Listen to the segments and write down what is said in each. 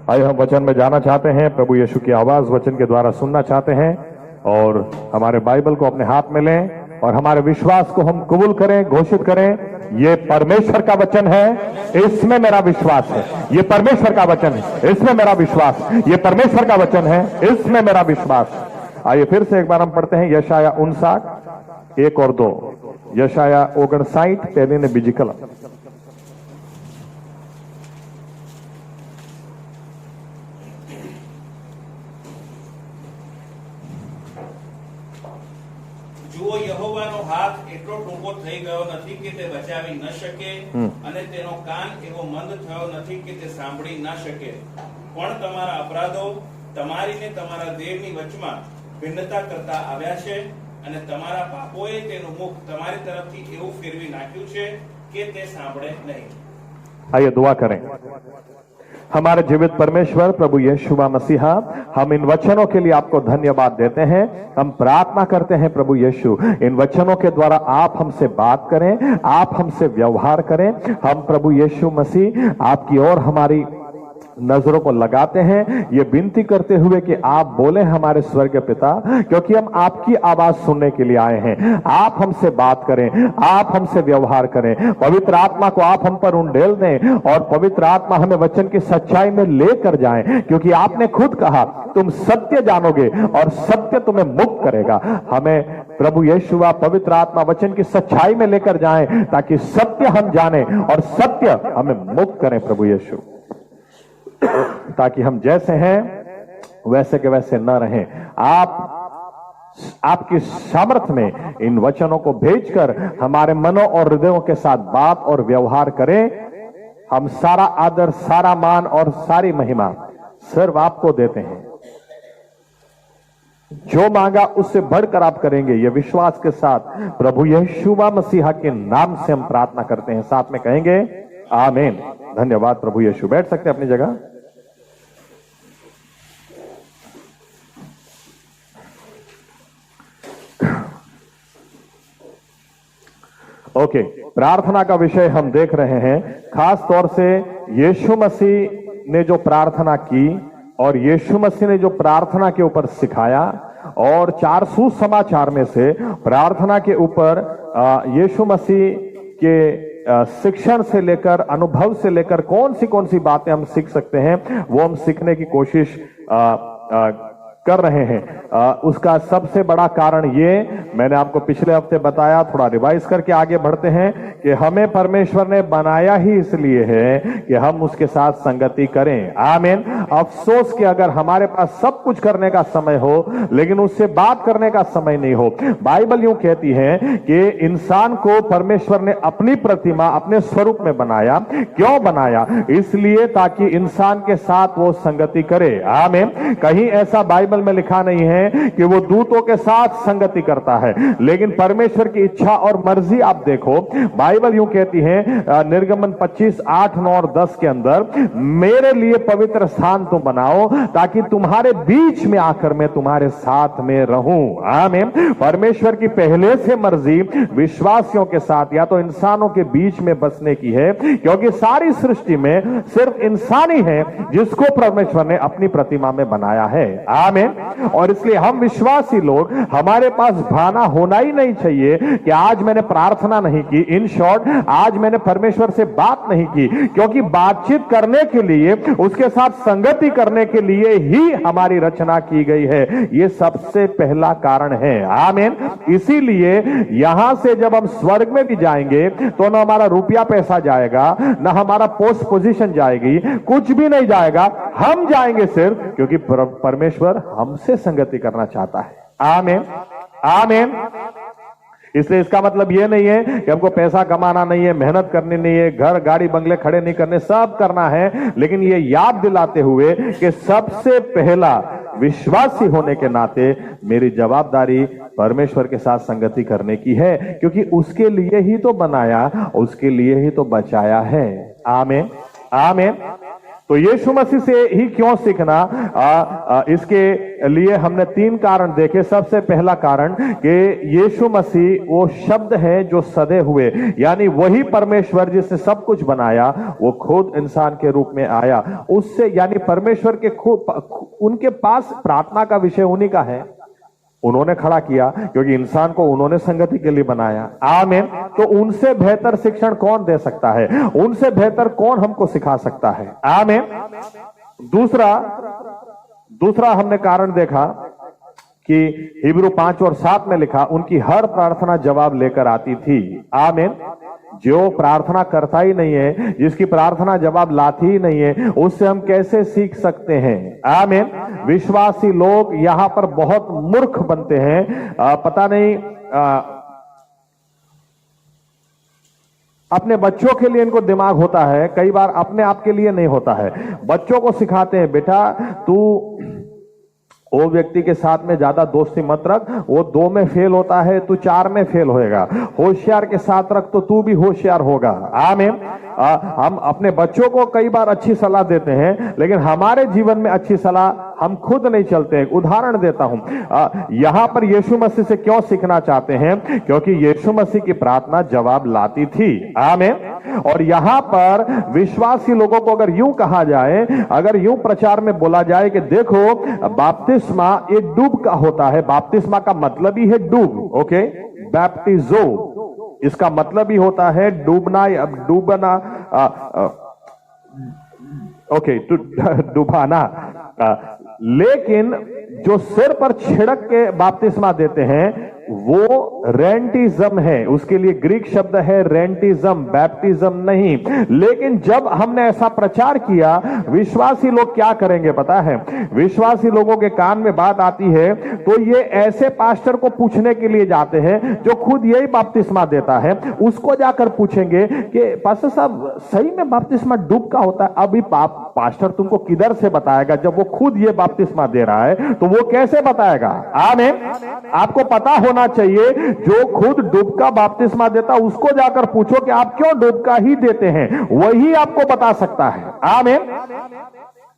आइए हम वचन में जाना चाहते हैं, प्रभु यीशु की आवाज वचन के द्वारा सुनना चाहते हैं और हमारे बाइबल को अपने हाथ में लें और हमारे विश्वास को हम कबूल करें, घोषित करें। ये परमेश्वर का वचन है, इसमें मेरा विश्वास है। ये परमेश्वर का वचन है, इसमें मेरा विश्वास। ये परमेश्वर का वचन है, इसमें मेरा विश्वास। आइए फिर से एक बार हम पढ़ते हैं यशाया 59 1 और 2। यशाया 59 पहले ने बीजी कलम। જુઓ યહોવાનો હાથ એટલો ટૂંકો થઈ ગયો નથી કે તે બચાવી ન શકે અને તેનો કાન એવો મંદ થયો નથી કે તે સાંભળી ન શકે, પણ તમારા અપરાધો તમારી ને તમારા દેવની વચમાં ભિન્નતા કરતા આવ્યા છે અને તમારા પાપોએ તેનું મુખ તમારી તરફથી એવું ફેરવી નાખ્યું છે કે તે સાંભળે નહીં। आइए दुआ करें। हमारे जीवित परमेश्वर प्रभु यीशु मसीहा, हम इन वचनों के लिए आपको धन्यवाद देते हैं। हम प्रार्थना करते हैं प्रभु यीशु, इन वचनों के द्वारा आप हमसे बात करें, आप हमसे व्यवहार करें। हम प्रभु यीशु मसीह आपकी ओर हमारी नजरों को लगाते हैं, ये विनती करते हुए कि आप बोले हमारे स्वर्गीय पिता, क्योंकि हम आपकी आवाज सुनने के लिए आए हैं। आप हमसे बात करें, आप हमसे व्यवहार करें। पवित्र आत्मा को आप हम पर उंडेल दें और पवित्र आत्मा हमें वचन की सच्चाई में लेकर जाएं, क्योंकि आपने खुद कहा तुम सत्य जानोगे और सत्य तुम्हें मुक्त करेगा। हमें प्रभु यीशु पवित्र आत्मा वचन की सच्चाई में लेकर जाएं, ताकि सत्य हम जाने और सत्य हमें मुक्त करें प्रभु यीशु, ताकि हम जैसे हैं वैसे के वैसे न रहें। आपकी सामर्थ्य में इन वचनों को भेजकर हमारे मनों और हृदयों के साथ बात और व्यवहार करें। हम सारा आदर, सारा मान और सारी महिमा सिर्फ आपको देते हैं। जो मांगा उससे बढ़कर आप करेंगे, ये विश्वास के साथ प्रभु यीशु मसीहा के नाम से हम प्रार्थना करते हैं। साथ में कहेंगे आमीन। धन्यवाद प्रभु यीशु। बैठ सकते हैं अपनी जगह। ओके, प्रार्थना का विषय हम देख रहे हैं। खास तौर से यीशु मसीह ने जो प्रार्थना की और यीशु मसीह ने जो प्रार्थना के ऊपर सिखाया, और 4 सुसमाचार में से प्रार्थना के ऊपर यीशु मसीह के शिक्षण से लेकर, अनुभव से लेकर कौन सी बातें हम सीख सकते हैं, वो हम सीखने की कोशिश कर रहे हैं। उसका सबसे बड़ा कारण ये मैंने आपको पिछले हफ्ते बताया, थोड़ा रिवाइज करके आगे बढ़ते हैं, कि हमें परमेश्वर ने बनाया ही इसलिए है कि हम उसके साथ संगति करें। आमीन। अफसोस कि अगर हमारे पास सब कुछ करने का समय हो लेकिन उससे बात करने का समय नहीं हो। बाइबल यूं कहती है कि इंसान को परमेश्वर ने अपनी प्रतिमा, अपने स्वरूप में बनाया। क्यों बनाया? इसलिए ताकि इंसान के साथ वो संगति करे। आमीन। कहीं ऐसा बाइबल में लिखा नहीं है कि वो दूतों के साथ संगति करता है, लेकिन परमेश्वर की इच्छा और मर्जी आप देखो। बाइबल यूं कहती है निर्गमन 25 8 9 और 10 के अंदर, मेरे लिए पवित्र स्थान तुम बनाओ ताकि तुम्हारे बीच में आकर मैं तुम्हारे साथ में रहूं। आमीन। परमेश्वर की पहले से मर्जी विश्वासियों के साथ या तो इंसानों के बीच में बसने की है, क्योंकि सारी सृष्टि में सिर्फ इंसान ही है जिसको परमेश्वर ने अपनी प्रतिमा में बनाया है। आमीन। और इसलिए हम विश्वासी लोग, हमारे पास बहाना होना ही नहीं चाहिए कि आज मैंने प्रार्थना नहीं की, इन शॉर्ट आज मैंने परमेश्वर से बात नहीं की, क्योंकि बातचीत करने के लिए, उसके साथ संगति करने के लिए ही हमारी रचना की गई है। यह सबसे पहला कारण है। आमीन। इसीलिए यहां से जब हम स्वर्ग में भी जाएंगे तो न हमारा रुपया पैसा जाएगा, न हमारा पोस्ट पोजीशन जाएगी, कुछ भी नहीं जाएगा। हम जाएंगे सिर्फ क्योंकि परमेश्वर हमसे संगति करना चाहता है। आमीन। आमीन। इसलिए इसका मतलब यह नहीं है कि हमको पैसा कमाना नहीं है, मेहनत करनी नहीं है, घर गाड़ी बंगले खड़े नहीं करने, सब करना है, लेकिन ये याद दिलाते हुए कि सबसे पहला विश्वासी होने के नाते मेरी जवाबदारी परमेश्वर के साथ संगति करने की है, क्योंकि उसके लिए ही तो बनाया, उसके लिए ही तो बचाया है। आमीन। आमीन। तो यीशु मसीह से ही क्यों सीखना? इसके लिए हमने 3 कारण देखे। सबसे पहला कारण कि यीशु मसीह वो शब्द है जो सदे हुए, यानी वही परमेश्वर जिसने सब कुछ बनाया, वो खुद इंसान के रूप में आया। उससे यानी परमेश्वर के उनके पास प्रार्थना का विषय उन्हीं का है, उन्होंने खड़ा किया, क्योंकि इंसान को उन्होंने संगति के लिए बनाया। आमीन। तो उनसे बेहतर शिक्षण कौन दे सकता है? उनसे बेहतर कौन हमको सिखा सकता है? आमीन। दूसरा हमने कारण देखा कि हिब्रू 5 और 7 में लिखा, उनकी हर प्रार्थना जवाब लेकर आती थी। आमीन। जो प्रार्थना करता ही नहीं है, जिसकी प्रार्थना जवाब लाती ही नहीं है, उससे हम कैसे सीख सकते हैं? आमीन। विश्वासी लोग यहां पर बहुत मूर्ख बनते हैं। पता नहीं, अपने बच्चों के लिए इनको दिमाग होता है, कई बार अपने आप के लिए नहीं होता है। बच्चों को सिखाते हैं, बेटा तू वो व्यक्ति के साथ में ज्यादा दोस्ती मत रख, वो 2 में फेल होता है, तू 4 में फेल होएगा। होशियार के साथ रख तो तू भी होशियार होगा। आमीन। हम अपने बच्चों को कई बार अच्छी सलाह देते हैं, लेकिन हमारे जीवन में अच्छी सलाह हम खुद नहीं चलते हैं। उदाहरण देता हूं, यहां पर यीशु मसीह से क्यों सीखना चाहते हैं? क्योंकि यीशु मसीह की प्रार्थना जवाब लाती थी। आमीन। और यहां पर विश्वासी लोगों को अगर यूं कहा जाए, अगर यूं प्रचार में बोला जाए कि देखो बपतिस्मा एक डूब का होता है। बपतिस्मा का मतलब ही है डूब। ओके, बैप्टिजो इसका मतलब ही होता है डूबना, डूबना। ओके, डुबाना। लेकिन जो सिर पर छिड़क के बपतिस्मा देते हैं वो रेंटिज्म है, उसके लिए ग्रीक शब्द है रेंटिज्म, बैप्टिज्म नहीं। लेकिन जब हमने ऐसा प्रचार किया, विश्वासी लोग क्या करेंगे पता है? विश्वासी लोगों के कान में बात आती है तो ये ऐसे पास्टर को पूछने के लिए जाते हैं जो खुद यही बपतिस्मा देता है। उसको जाकर पूछेंगे कि पास्टर साहब सही में बपतिस्मा डूब का होता है? अभी पास्टर तुमको किधर से बताएगा? जब वो खुद ये बपतिस्मा दे रहा है तो वो कैसे बताएगा? आमीन। आपको पता होना चाहिए, जो खुद डूबका बपतिस्मा देता उसको जाकर पूछो कि आप क्यों डूबका ही देते हैं, वही आपको बता सकता है। आमीन।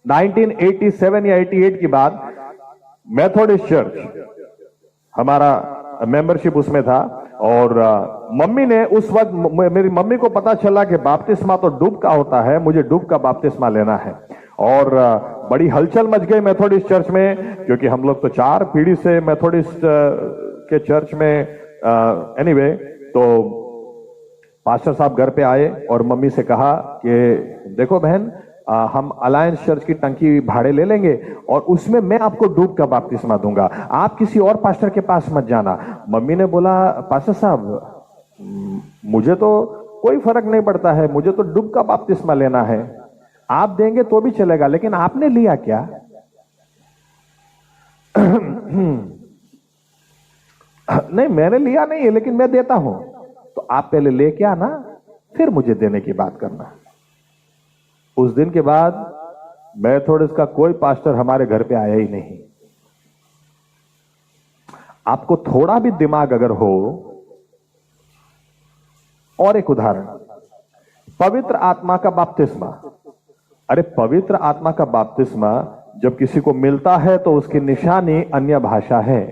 1987 या 88 की बात, मेथोडिस्ट चर्च हमारा मेंबरशिप उसमें था, और मम्मी ने उस वक्त, मेरी मम्मी को पता चला कि बपतिस्मा तो डूब का होता है, मुझे डूब का बपतिस्मा लेना है। और बड़ी हलचल मच गई मेथोडिस्ट चर्च में, क्योंकि हम लोग तो 4 पीढ़ी से मेथोडिस्ट के चर्च में। एनीवे, तो पास्टर साहब घर पे आए और मम्मी से कहा कि देखो बहन, हम अलायंस चर्च की टंकी भाड़े ले लेंगे और उसमें मैं आपको डूब का बपतिस्मा दूंगा, आप किसी और पास्टर के पास मत जाना। मम्मी ने बोला, पास्टर साहब मुझे तो कोई फर्क नहीं पड़ता है, मुझे तो डूब का बपतिस्मा लेना है, आप देंगे तो भी चलेगा, लेकिन आपने लिया क्या? नहीं, मैंने लिया नहीं है, लेकिन मैं देता हूं। तो आप पहले लेके आना, फिर मुझे देने की बात करना। उस दिन के बाद मेथोडिस्ट का कोई पास्टर हमारे घर पे आया ही नहीं। आपको थोड़ा भी दिमाग अगर हो। और एक उदाहरण, पवित्र आत्मा का बपतिस्मा। अरे पवित्र आत्मा का बपतिस्मा जब किसी को मिलता है तो उसकी निशानी अन्य भाषा है।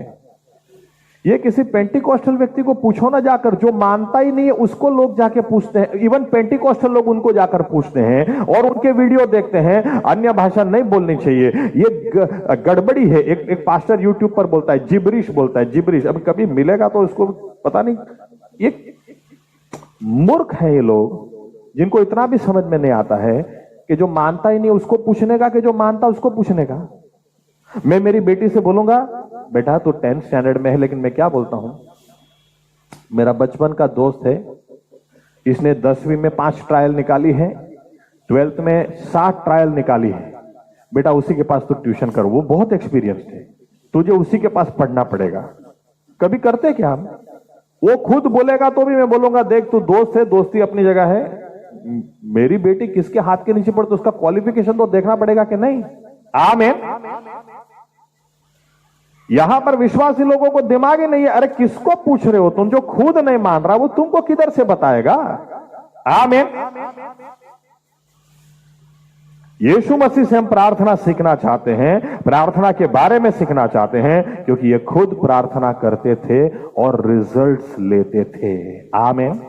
ये किसी पेंटिकोस्टल व्यक्ति को पूछो ना जाकर, जो मानता ही नहीं है उसको लोग जाके पूछते हैं। इवन पेंटिकोस्टल लोग उनको जाकर पूछते हैं और उनके वीडियो देखते हैं, अन्य भाषा नहीं बोलनी चाहिए, ये गड़बड़ी है। एक पास्टर यूट्यूब पर बोलता है जिब्रिश, बोलता है जिब्रिश। अब कभी मिलेगा तो उसको पता नहीं, ये मूर्ख है ये लोग, जिनको इतना भी समझ में नहीं आता है कि जो मानता ही नहीं उसको पूछने का, कि जो मानता उसको पूछने का। मैं मेरी बेटी से बोलूंगा, बेटा तो 10th स्टैंडर्ड में है, लेकिन मैं क्या बोलता हूं, मेरा बचपन का दोस्त है, इसने 10वीं में 5 ट्रायल निकाली है, 12th में 60 ट्रायल निकाली है, बेटा उसी के पास तो ट्यूशन करो, वो बहुत एक्सपीरियंस्ड है, तुझे उसी के पास पढ़ना पड़ेगा। कभी करते क्या हम? वो खुद बोलेगा तो भी मैं बोलूंगा, देख तू दोस्त है, दोस्ती अपनी जगह है, मेरी बेटी किसके हाथ के नीचे पड़ती, उसका क्वालिफिकेशन तो देखना पड़ेगा कि नहीं। आमीन। यहां पर विश्वासी लोगों को दिमाग ही नहीं है। अरे किसको पूछ रहे हो तुम? जो खुद नहीं मान रहा वो तुमको किधर से बताएगा? आमीन। यीशु मसीह से हम प्रार्थना सीखना चाहते हैं, प्रार्थना के बारे में सीखना चाहते हैं, क्योंकि ये खुद प्रार्थना करते थे और रिजल्ट्स लेते थे। आमीन।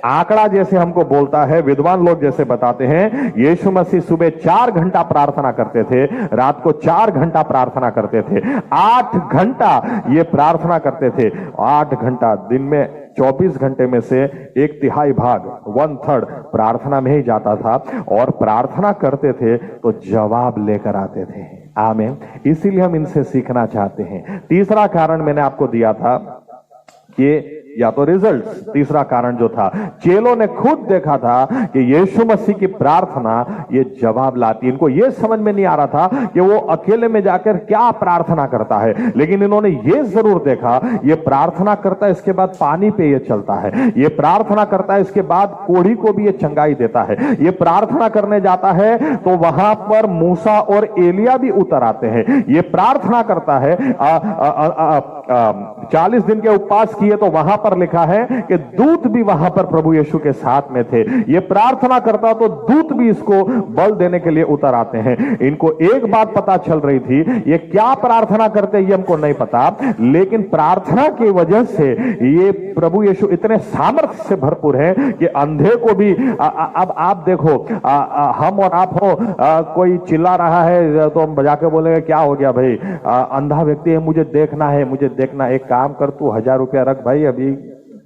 आंकड़ा जैसे हमको बोलता है, विद्वान लोग जैसे बताते हैं, यीशु मसीह सुबह 4 घंटा प्रार्थना करते थे, रात को 4 घंटा प्रार्थना करते थे, 8 घंटा ये प्रार्थना करते थे। 8 घंटा दिन में 24 घंटे में से 1/3 भाग 1/3 प्रार्थना में ही जाता था, और प्रार्थना करते थे तो जवाब लेकर आते थे। आमीन। इसीलिए हम इनसे सीखना चाहते हैं। तीसरा कारण मैंने आपको दिया था कि या तो रिजल्ट्स, तीसरा कारण जो था, चेलों ने खुद देखा था कि यीशु मसीह की प्रार्थना ये जवाब लाती। इनको ये समझ में नहीं आ रहा था कि वो अकेले में जाकर क्या प्रार्थना करता है, लेकिन इन्होंने ये जरूर देखा, ये प्रार्थना करता है इसके बाद पानी पे ये चलता है, ये प्रार्थना करता है इसके बाद कोढ़ी को भी ये चंगाई देता है, ये प्रार्थना करने जाता है तो वहां पर मूसा और एलिया भी उतर आते हैं, ये प्रार्थना करता है 40 दिन के उपवास किए तो वहां पर लिखा है कि दूत भी वहां पर प्रभु यीशु के साथ में थे। ये प्रार्थना करता तो दूत भी इसको बल देने के लिए उतर आते हैं। इनको एक बात पता चल रही थी, ये क्या प्रार्थना करते ये हमको नहीं पता, लेकिन प्रार्थना की वजह से ये प्रभु यीशु इतने सामर्थ्य से भरपूर हैं कि अंधे को भी अब आप देखो, हम और आप हो, कोई चिल्ला रहा है तो हम बजा के बोलेंगे क्या हो गया भाई, अंधा व्यक्ति है, मुझे देखना है, मुझे देखना। एक काम कर, तू 1000 रुपया रख भाई, अभी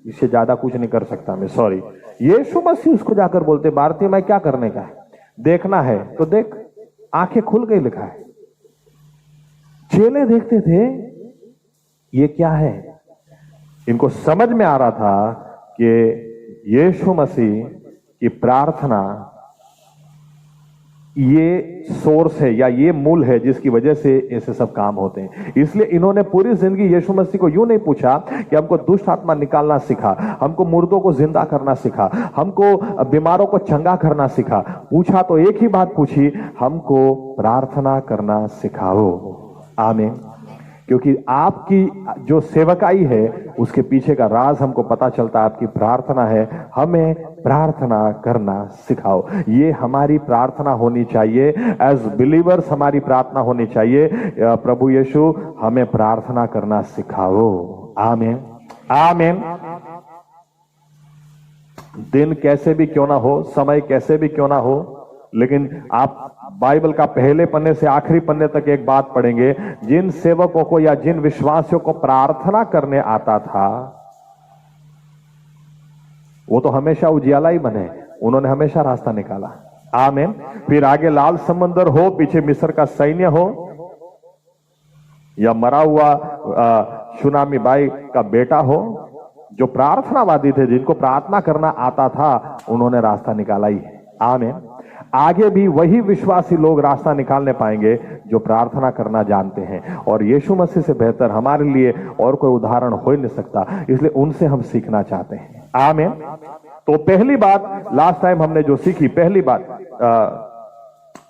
इससे ज्यादा कुछ नहीं कर सकता मैं, सॉरी। यीशु मसीह उसको जाकर बोलते, भारतीय मैं क्या करने का है, देखना है तो देख, आंखें खुल गई, लिखा है। चेले देखते थे ये क्या है, इनको समझ में आ रहा था कि यीशु मसीह की प्रार्थना ये सोर्स है या ये मूल है जिसकी वजह से ऐसे सब काम होते हैं। इसलिए इन्होंने पूरी जिंदगी यीशु मसीह को यूं नहीं पूछा कि हमको दुष्ट आत्मा निकालना सिखा, हमको मुर्दों को जिंदा करना सिखा, हमको बीमारों को चंगा करना सिखा। पूछा तो एक ही बात पूछी, हमको प्रार्थना करना सिखाओ। आमीन। क्योंकि आपकी जो सेवकाई है उसके पीछे का राज हमको पता चलता है, आपकी प्रार्थना है, हमें प्रार्थना करना सिखाओ। ये हमारी प्रार्थना होनी चाहिए, एज बिलीवर्स हमारी प्रार्थना होनी चाहिए, प्रभु यीशु हमें प्रार्थना करना सिखाओ। आमीन। आमीन। दिन कैसे भी क्यों ना हो, समय कैसे भी क्यों ना हो, लेकिन आप बाइबल का पहले पन्ने से आखिरी पन्ने तक एक बात पढ़ेंगे, जिन सेवकों को या जिन विश्वासियों को प्रार्थना करने आता था वो तो हमेशा उजियाला ही बने, उन्होंने हमेशा रास्ता निकाला। आमीन। फिर आगे लाल समंदर हो, पीछे मिस्र का सैन्य हो, या मरा हुआ सुनामी बाई का बेटा हो, जो प्रार्थनावादी थे, जिनको प्रार्थना करना आता था, उन्होंने रास्ता निकाला ही है। आमीन। आगे भी वही विश्वासी लोग रास्ता निकालने पाएंगे जो प्रार्थना करना जानते हैं, और यीशु मसीह से बेहतर हमारे लिए और कोई उदाहरण हो ही नहीं सकता, इसलिए उनसे हम सीखना चाहते हैं। आमीन। तो पहली बात लास्ट टाइम हमने जो सीखी, पहली बात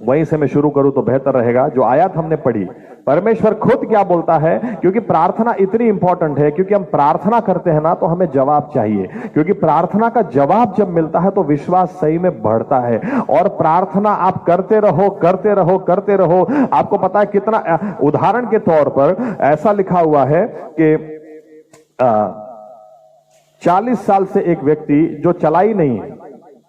वहीं से मैं शुरू करूं तो बेहतर रहेगा। जो आयत हमने पढ़ी, परमेश्वर खुद क्या बोलता है, क्योंकि प्रार्थना इतनी इंपॉर्टेंट है, क्योंकि हम प्रार्थना करते हैं ना तो हमें जवाब चाहिए, क्योंकि प्रार्थना का जवाब जब मिलता है तो विश्वास सही में बढ़ता है। और प्रार्थना आप करते रहो करते रहो करते रहो। आपको पता है कितना, उदाहरण के तौर पर ऐसा लिखा हुआ है कि 40 साल से एक व्यक्ति जो चला ही नहीं है,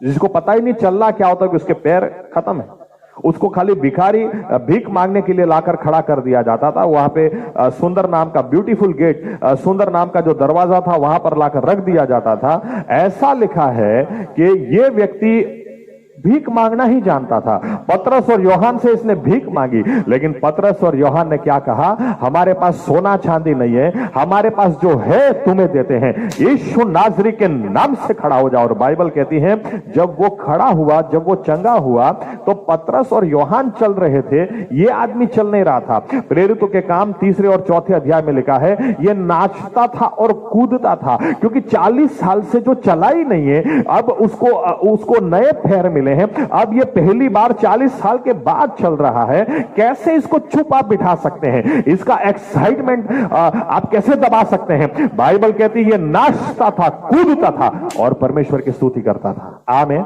जिसको पता ही नहीं चलना क्या होता है कि उसके पैर खत्म है, उसको खाली भिखारी भीख मांगने के लिए लाकर खड़ा कर दिया जाता था। वहां पे सुंदर नाम का ब्यूटीफुल गेट, सुंदर नाम का जो दरवाजा था वहां पर लाकर रख दिया जाता था। ऐसा लिखा है कि ये व्यक्ति भीख मांगना ही जानता था। पतरस और यूहन्ना से इसने भीख मांगी, लेकिन पतरस और यूहन्ना ने क्या कहा, हमारे पास सोना चांदी नहीं है, हमारे पास जो है तुम्हें देते हैं, यीशु नाजरी के नाम से खड़ा हो जाओ। और बाइबल कहती है जब वो खड़ा हुआ, जब वो चंगा हुआ, तो पतरस और यूहन्ना चल रहे थे, ये आदमी चल नहीं रहा था। प्रेरितों के काम 3 और 4 अध्याय में लिखा है, ये नाचता था और कूदता था, क्योंकि 40 साल से जो चला ही नहीं है, अब उसको नए पैर मिले हैं। अब ये पहली बार 40 साल के बाद चल रहा है। कैसे इसको चुप आप बिठा सकते हैं, इसका एक्साइटमेंट आप कैसे दबा सकते हैं। बाइबल कहती है ये नाचता था, कूदता था और परमेश्वर की स्तुति करता था। आमीन।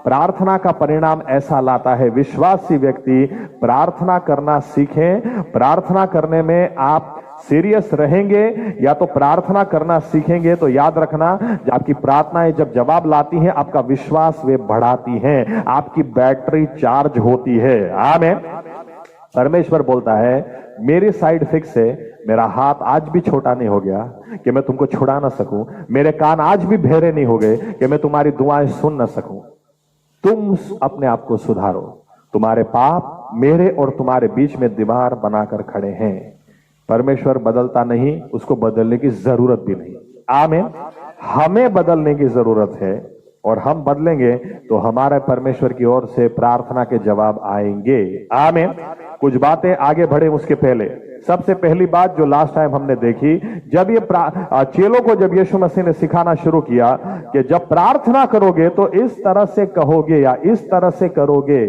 प्रार्थना का परिणाम ऐसा लाता है, विश्वासी व्यक्ति प्रार्थना करना सीखें। प्रार्थना करने में आप सीरियस रहेंगे या तो प्रार्थना करना सीखेंगे तो याद रखना, जब आपकी प्रार्थनाएं जब जवाब लाती हैं, आपका विश्वास वे बढ़ाती हैं, आपकी बैटरी चार्ज होती है। आमीन। परमेश्वर बोलता है मेरी साइड फिक्स है, मेरा हाथ आज भी छोटा नहीं हो गया कि मैं तुमको छुड़ा ना सकूं, मेरे कान आज भी बहरे नहीं हो गए कि मैं तुम्हारी दुआएं सुन ना सकूं। तुम अपने आप को सुधारो, तुम्हारे पाप मेरे और तुम्हारे बीच में दीवार बनाकर खड़े हैं। परमेश्वर बदलता नहीं, उसको बदलने की जरूरत भी नहीं। आमीन। हमें बदलने की जरूरत है और हम बदलेंगे तो हमारे परमेश्वर की ओर से प्रार्थना के जवाब आएंगे। आमीन। कुछ बातें आगे बढ़े उसके पहले सबसे पहली बात जो लास्ट टाइम हमने देखी, जब ये चेलों को जब यीशु मसीह ने सिखाना शुरू किया कि जब प्रार्थना करोगे तो इस तरह से कहोगे या इस तरह से करोगे,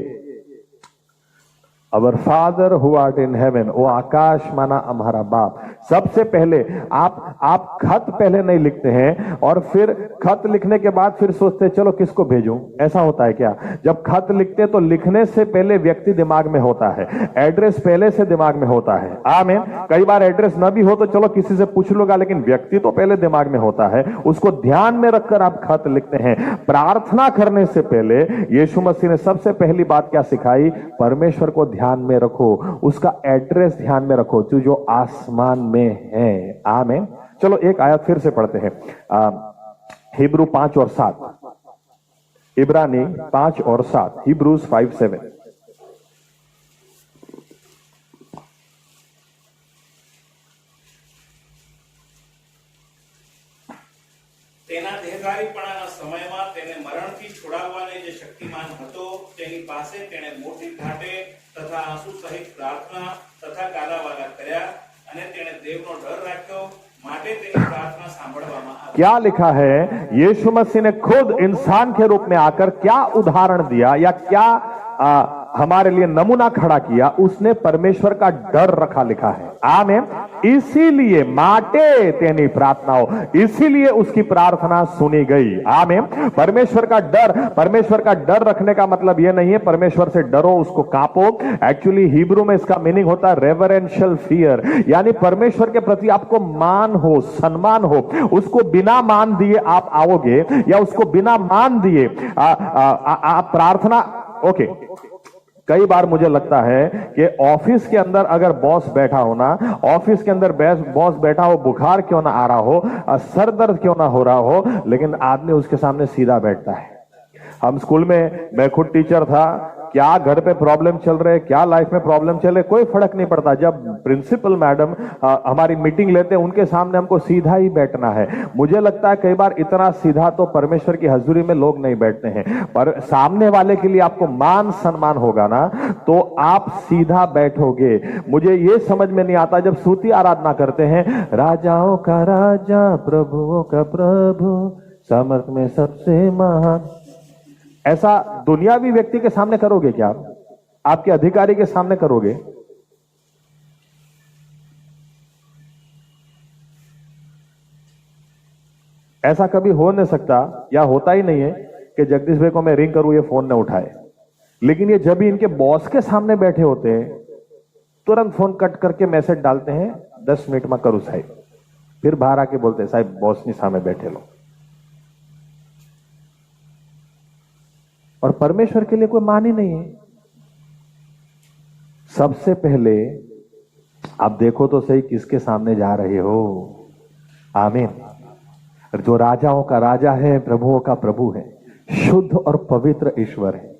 our father who art in heaven, वो आकाश माना हमारा बाप। सबसे पहले आप खत पहले नहीं लिखते हैं और फिर खत लिखने के बाद फिर सोचते चलो किसको भेजूं। ऐसा होता है क्या? जब खत लिखते तो लिखने से पहले व्यक्ति दिमाग में होता है, एड्रेस पहले से दिमाग में होता है। आमीन। कई बार एड्रेस ना भी हो तो चलो किसी से पूछ लूंगा, लेकिन व्यक्ति तो पहले दिमाग में होता है, उसको ध्यान में रखकर आप खत लिखते हैं। प्रार्थना करने से पहले यीशु मसीह ने सबसे पहली बात क्या सिखाई? परमेश्वर को ध्यान में रखो, उसका एड्रेस ध्यान में रखो जो आसमान में है। आमीन। चलो एक आयत फिर से पढ़ते हैं, हिब्रू 5 और 7, इब्रानी 5 और 7, हिब्रूज 5:7। તેના દેહધારીપણાના સમયમાં તેને મરણથી છોડાવવાને જે શક્તિમાન હતો તેની પાસે તેણે મોટી ઘાટે તથા આંસુ સહિત પ્રાર્થના તથા કાલાવાલા કર્યા અને તેણે દેવનો ડર રાખ્યો, માટે તેની પ્રાર્થના સાંભળવામાં આવી। क्या लिखा है? यीशु मसीह ने खुद इंसान के रूप में आकर क्या उदाहरण दिया या क्या हमारे लिए नमूना खड़ा किया? उसने परमेश्वर का डर रखा, लिखा है। आमीन। इसीलिए माटे तेनी प्रार्थनाओं, इसीलिए उसकी प्रार्थना सुनी गई। आमीन। परमेश्वर का डर रखने का मतलब यह नहीं है परमेश्वर से डरो, उसको कांपो। एक्चुअली हिब्रू में इसका मीनिंग होता है रेवरेंशियल फियर, यानी परमेश्वर के प्रति आपको मान हो, सम्मान हो। उसको बिना मान दिए आप आओगे या उसको बिना मान दिए आप प्रार्थना। ओके, कई बार मुझे लगता है कि ऑफिस के अंदर अगर बॉस बैठा हो ना, ऑफिस के अंदर बॉस बैठा हो, बुखार क्यों ना आ रहा हो, सर दर्द क्यों ना हो रहा हो, लेकिन आदमी उसके सामने सीधा बैठता है। हम स्कूल में, मैं खुद टीचर था, क्या घर पे प्रॉब्लम चल रहे, क्या लाइफ में प्रॉब्लम चल रहे, कोई फर्क नहीं पड़ता। जब प्रिंसिपल मैडम हमारी मीटिंग लेते हैं, उनके सामने हमको सीधा ही बैठना है। मुझे लगता है कई बार इतना सीधा तो परमेश्वर की हजूरी में लोग नहीं बैठते हैं, पर सामने वाले के लिए आपको मान सम्मान होगा ना, तो आप सीधा बैठोगे। मुझे ये समझ में नहीं आता जब स्तुति आराधना करते हैं, राजाओं का राजा, प्रभुओं का प्रभु, सामर्थ में सबसे महान, ऐसा दुनियावी व्यक्ति के सामने करोगे क्या? आपके अधिकारी के सामने करोगे? ऐसा कभी हो नहीं सकता, या होता ही नहीं है कि जगदीश भाई को मैं रिंग करूं, ये फोन न उठाए। लेकिन ये जब भी इनके बॉस के सामने बैठे होते हैं, तुरंत फोन कट करके मैसेज डालते हैं, 10 मिनट में करूं साहब। फिर बाहर आके बोलते हैं साहब बॉस नहीं सामने बैठे लो। और परमेश्वर के लिए कोई मान ही नहीं है। सबसे पहले आप देखो तो सही किसके सामने जा रहे हो। आमीन। जो राजाओं का राजा है, प्रभुओं का प्रभु है, शुद्ध और पवित्र ईश्वर है,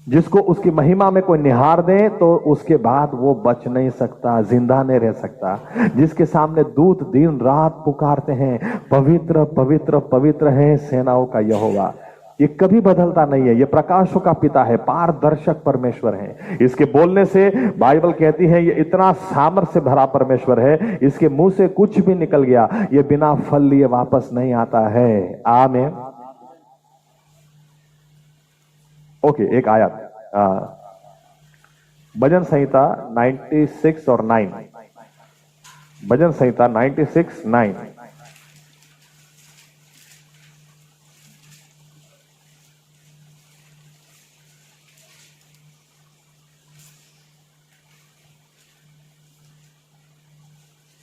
जिसको उसकी महिमा में कोई निहार दे तो उसके बाद वो बच नहीं सकता, जिंदा नहीं रह सकता। जिसके सामने दूत दिन रात पुकारते हैं, पवित्र पवित्र पवित्र है सेनाओं का यहोवा। ये कभी बदलता नहीं है, ये प्रकाशों का पिता है, पारदर्शक परमेश्वर है। इसके बोलने से बाइबल कहती है ये इतना सामर्थ्य से भरा परमेश्वर है, इसके मुंह से कुछ भी निकल गया ये बिना फल लिए वापस नहीं आता है। आमीन। ओके, एक आयत, भजन संहिता 96 और 9, भजन संहिता 96:9।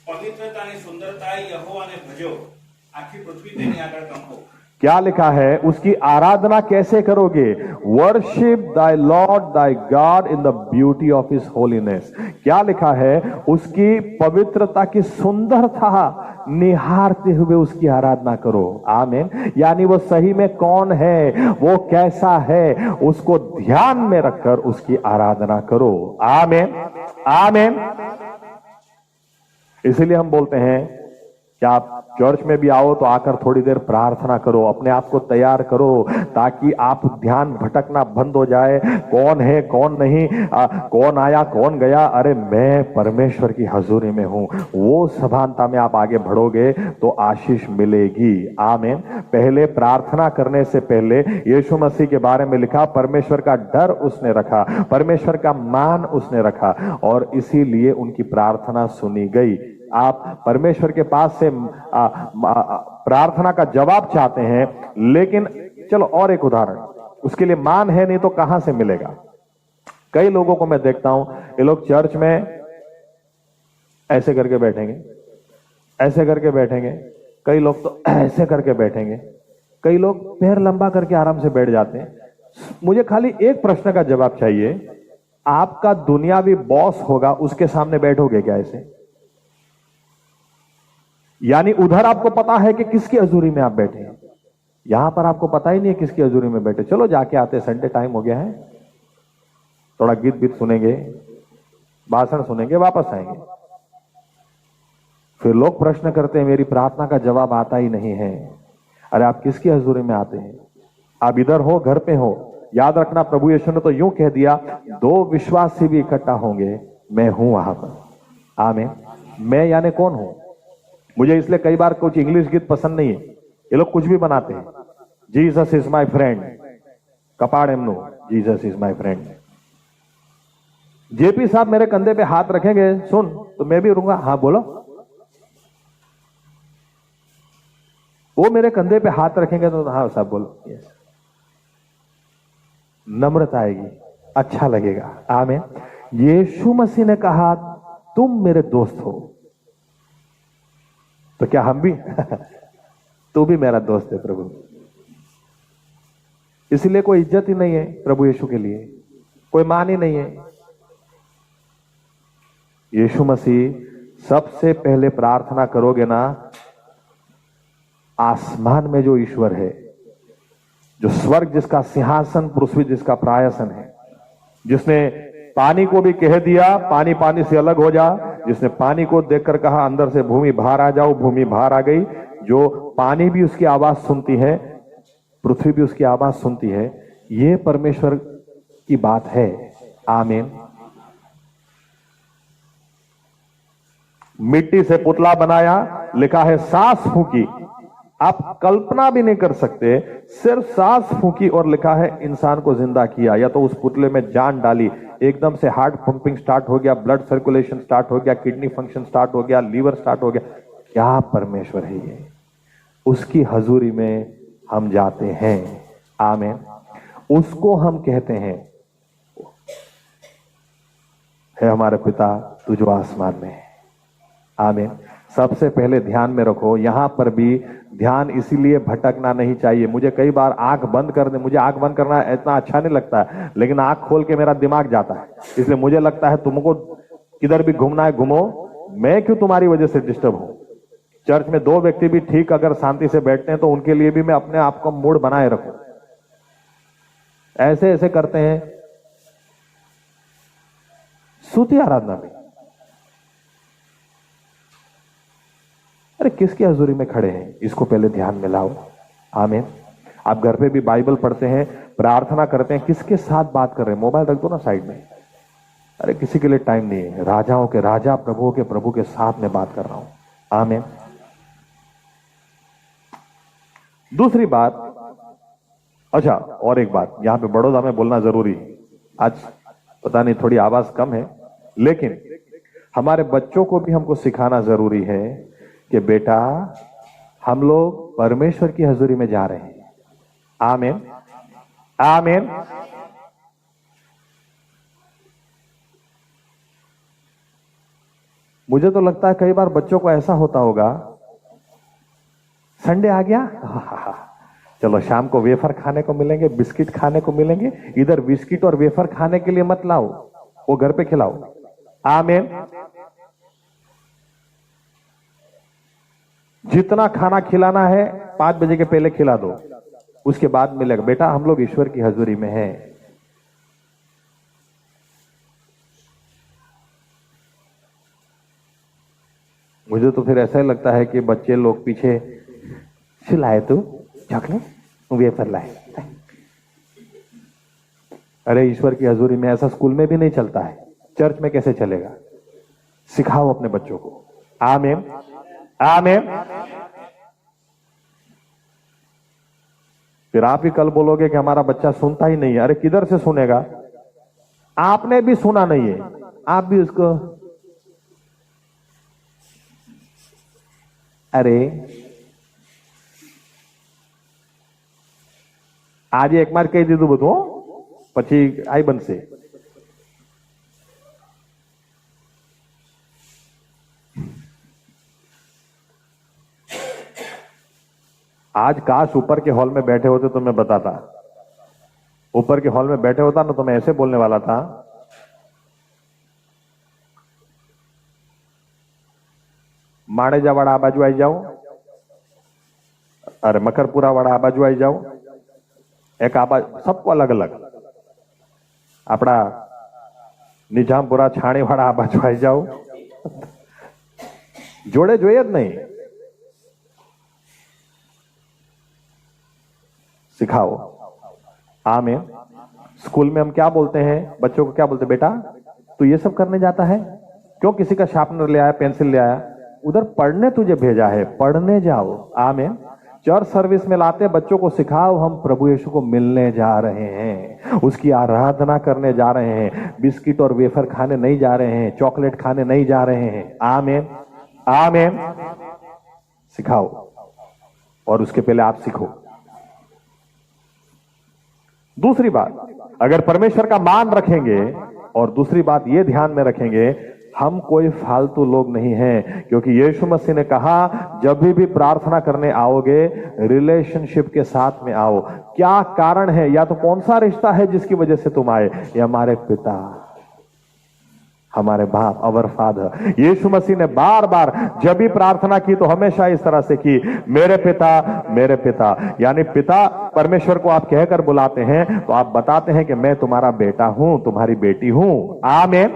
પવિત્રતાની સુંદરતાએ યહોવાને ભજો, આખી પૃથ્વી તેની આગળ કંપો. क्या लिखा है? उसकी आराधना कैसे करोगे? Worship Dai Lord Dai God in the beauty of his holiness. क्या लिखा है? उसकी पवित्रता की सुंदरता निहारते हुए उसकी आराधना करो. आमीन. यानी वो सही में कौन है, वो कैसा है, उसको ध्यान में रखकर उसकी आराधना करो. आमीन. आमीन. इसीलिए हम बोलते हैं कि आप चर्च में भी आओ तो आकर थोड़ी देर प्रार्थना करो, अपने आप को तैयार करो, ताकि आप ध्यान भटकना बंद हो जाए. कौन है कौन नहीं, कौन आया कौन गया, अरे मैं परमेश्वर की हजूरी में हूं. वो सभानता में आप आगे बढ़ोगे तो आशीष मिलेगी. आमीन. पहले प्रार्थना करने से पहले यीशु मसीह के बारे में लिखा, परमेश्वर का डर उसने रखा, परमेश्वर का मान उसने रखा, और इसीलिए उनकी प्रार्थना सुनी गई. आप परमेश्वर के पास से प्रार्थना का जवाब चाहते हैं, लेकिन चलो और एक उदाहरण. उसके लिए मान है नहीं तो कहां से मिलेगा? कई लोगों को मैं देखता हूं, ये लोग चर्च में ऐसे करके बैठेंगे, ऐसे करके बैठेंगे, कई लोग तो ऐसे करके बैठेंगे, कई लोग पैर लंबा करके आराम से बैठ जाते हैं. मुझे खाली एक प्रश्न का जवाब चाहिए, आपका दुनियावी बॉस होगा, उसके सामने बैठोगे क्या ऐसे? यानी उधर आपको पता है कि किसकी हजूरी में आप बैठे हैं, यहां पर आपको पता ही नहीं है किसकी हजूरी में बैठे. चलो जाके आते, संडे टाइम हो गया है, थोड़ा गीत बीत सुनेंगे, भाषण सुनेंगे, वापस आएंगे. फिर लोग प्रश्न करते हैं, मेरी प्रार्थना का जवाब आता ही नहीं है. अरे आप किसकी हजूरी में आते हैं? आप इधर हो, घर पे हो. याद रखना, प्रभु यीशु ने तो यूं कह दिया, दो विश्वासी भी इकट्ठा होंगे, मैं हूं वहां पर. आमीन. मैं यानी कौन हूं? मुझे इसलिए कई बार कुछ इंग्लिश गीत पसंद नहीं है, ये लोग कुछ भी बनाते हैं. जीसस इज माई फ्रेंड, कपाड़ एमनो, Jesus is my friend. JP साहब मेरे कंधे पे हाथ रखेंगे, सुन तो मैं भी रूंगा. हाँ बोलो. वो मेरे कंधे पे हाथ रखेंगे तो हाँ साहब बोलो. यस. नम्रता आएगी, अच्छा लगेगा. आमीन. यीशु मसीह ने कहा, तुम मेरे दोस्त हो, तो क्या हम भी? तू भी मेरा दोस्त है प्रभु. इसलिए कोई इज्जत ही नहीं है प्रभु यीशु के लिए, कोई मान ही नहीं है. यीशु मसीह सबसे पहले प्रार्थना करोगे ना, आसमान में जो ईश्वर है, जो स्वर्ग जिसका सिंहासन, पृथ्वी जिसका प्रायसन है, जिसने पानी को भी कह दिया पानी पानी से अलग हो जा, जिसने पानी को देखकर कहा अंदर से भूमि बाहर आ जाओ, भूमि बाहर आ गई, जो पानी भी उसकी आवाज सुनती है, पृथ्वी भी उसकी आवाज सुनती है. ये परमेश्वर की बात है. आमीन. मिट्टी से पुतला बनाया, लिखा है सांस फूकी. आप कल्पना भी नहीं कर सकते, सिर्फ सांस फूकी और लिखा है इंसान को जिंदा किया. या तो उस पुतले में जान डाली, एकदम से हार्ट पंपिंग स्टार्ट हो गया, ब्लड सर्कुलेशन स्टार्ट हो गया, किडनी फंक्शन स्टार्ट हो गया, लीवर स्टार्ट हो गया. क्या परमेश्वर है ये! उसकी हजूरी में हम जाते हैं. आमीन. उसको हम कहते हैं, है हमारे पिता तू जो आसमान में है. आमीन. सबसे पहले ध्यान में रखो, यहां पर भी ध्यान इसीलिए भटकना नहीं चाहिए. मुझे कई बार आंख बंद करने, मुझे आंख बंद करना इतना अच्छा नहीं लगता है, लेकिन आंख खोल के मेरा दिमाग जाता है. इसलिए मुझे लगता है तुमको किधर भी घूमना है घूमो, मैं क्यों तुम्हारी वजह से डिस्टर्ब हूं. चर्च में दो व्यक्ति भी ठीक अगर शांति से बैठते हैं तो उनके लिए भी मैं अपने आप को मूड बनाए रखूं. ऐसे ऐसे करते हैं. स्तुति आराधना में अरे किसकी हजूरी में खड़े हैं, इसको पहले ध्यान में लाओ. आमीन. आप घर पे भी बाइबल पढ़ते हैं, प्रार्थना करते हैं, किसके साथ बात कर रहे हैं? मोबाइल रख दो ना साइड में. अरे किसी के लिए टाइम नहीं है. राजाओं के राजा, प्रभुओं के प्रभु के साथ में बात कर रहा हूं. आमीन. दूसरी बात, अच्छा और एक बात यहां पे बड़ौदा में बोलना जरूरी है. आज पता नहीं थोड़ी आवाज कम है, लेकिन हमारे बच्चों को भी हमको सिखाना जरूरी है कि बेटा हम लोग परमेश्वर की हजूरी में जा रहे हैं. आमीन. आमीन. मुझे तो लगता है कई बार बच्चों को ऐसा होता होगा, संडे आ गया, चलो शाम को वेफर खाने को मिलेंगे, बिस्किट खाने को मिलेंगे, इधर बिस्किट और वेफर खाने के लिए मत लाओ, वो घर पे खिलाओ। आमीन। जितना खाना खिलाना है 5 बजे के पहले खिला दो, उसके बाद मिलेगा। बेटा हम लोग ईश्वर की हजूरी में हैं। मुझे तो फिर ऐसा ही लगता है कि बच्चे लोग पीछे, सिलाए तू चॉकलेट, वेफर लाए। अरे ईश्वर की हजूरी में ऐसा स्कूल में भी नहीं चलता है, चर्च में कैसे चलेगा? सिखाओ अपने बच्चों को। आमीन, आमीन। फिर आप ही कल बोलोगे कि हमारा बच्चा सुनता ही नहीं है। अरे किधर से सुनेगा? आपने भी सुना नहीं है, आप भी उसको, अरे आज एक बार कही दीधું બધું, પછી આઈ બનશે। आज काश ऊपर के हॉल में बैठे होते तो मैं बताता, ऊपर के हॉल में बैठे होता ना तो मैं ऐसे बोलने वाला था, माणेजा वाला आ बाजू आई जाओ, अरे मकरपुरा वाला आ बाजू आई जाओ, एक आ बाजू, सबको अलग अलग, अपना निजामपुरा छाणी वाला आ बाजू आई जाओ, जोड़े જોઈએ જ नहीं। सिखाओ। आमीन। स्कूल में हम क्या बोलते हैं बच्चों को? क्या बोलते हैं? बेटा तू ये सब करने जाता है, क्यों किसी का शार्पनर ले आया, पेंसिल ले आया? उधर पढ़ने तुझे भेजा है, पढ़ने जाओ। आमीन। चर्च सर्विस में लाते बच्चों को सिखाओ, हम प्रभु यीशु को मिलने जा रहे हैं, उसकी आराधना करने जा रहे हैं, बिस्किट और वेफर खाने नहीं जा रहे हैं, चॉकलेट खाने नहीं जा रहे हैं। आमीन, आमीन। सिखाओ, और उसके पहले आप सीखो। दूसरी बात, अगर परमेश्वर का मान रखेंगे, और दूसरी बात ये ध्यान में रखेंगे, हम कोई फालतू लोग नहीं हैं, क्योंकि यीशु मसीह ने कहा जब भी प्रार्थना करने आओगे रिलेशनशिप के साथ में आओ। क्या कारण है? या तो कौन सा रिश्ता है जिसकी वजह से तुम आए? ये हमारे पिता, हमारे बाप, अवर फादर। यीशु मसीह ने बार बार जब भी प्रार्थना की तो हमेशा इस तरह से की, मेरे पिता, मेरे पिता। यानी पिता परमेश्वर को आप कहकर बुलाते हैं तो आप बताते हैं कि मैं तुम्हारा बेटा हूं, तुम्हारी बेटी हूं। आमीन,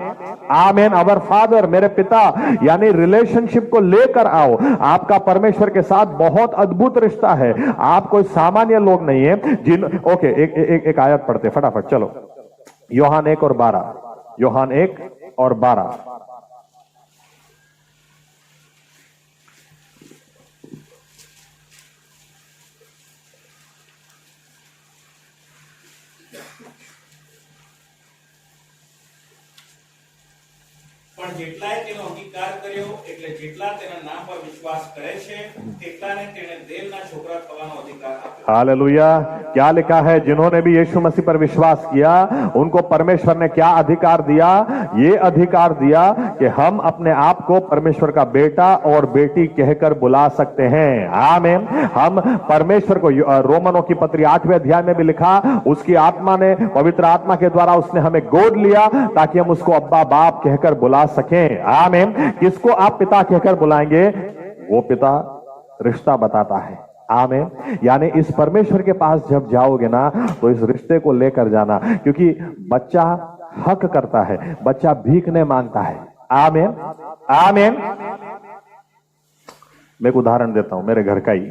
आमीन। अवर फादर, मेरे पिता, यानी रिलेशनशिप को लेकर आओ। आपका परमेश्वर के साथ बहुत अद्भुत रिश्ता है। आप कोई सामान्य लोग नहीं है जिन, ओके, एक आयत पढ़ते फटाफट, चलो। यूहन्ना 1 और 12, यूहन्ना 1 और 12। પણ જેટલાએ તેનો અંગીકાર કર્યો, એટલે જેટલા તેના નામ પર વિશ્વાસ કરે છે તેટલાને તેણે દેવના છોકરા થવાનો અધિકાર આપ્યો। हालेलुया। क्या लिखा है? जिन्होंने भी यीशु मसीह पर विश्वास किया उनको परमेश्वर ने क्या अधिकार दिया? ये अधिकार दिया कि हम अपने आप को परमेश्वर का बेटा और बेटी कहकर बुला सकते हैं। आमीन। हम परमेश्वर को, रोमनों की पत्री 8वें अध्याय में भी लिखा, उसकी आत्मा ने, पवित्र आत्मा के द्वारा उसने हमें गोद लिया ताकि हम उसको अब्बा बाप कहकर बुला सकें। आमीन। किसको आप पिता कहकर बुलाएंगे? वो पिता रिश्ता बताता है। आमीन। यानी इस परमेश्वर के पास जब जाओगे ना तो इस रिश्ते को लेकर जाना, क्योंकि बच्चा हक करता है, बच्चा भीख नहीं मांगता है। आमीन, आमीन। मैं एक उदाहरण देता हूं मेरे घर का ही।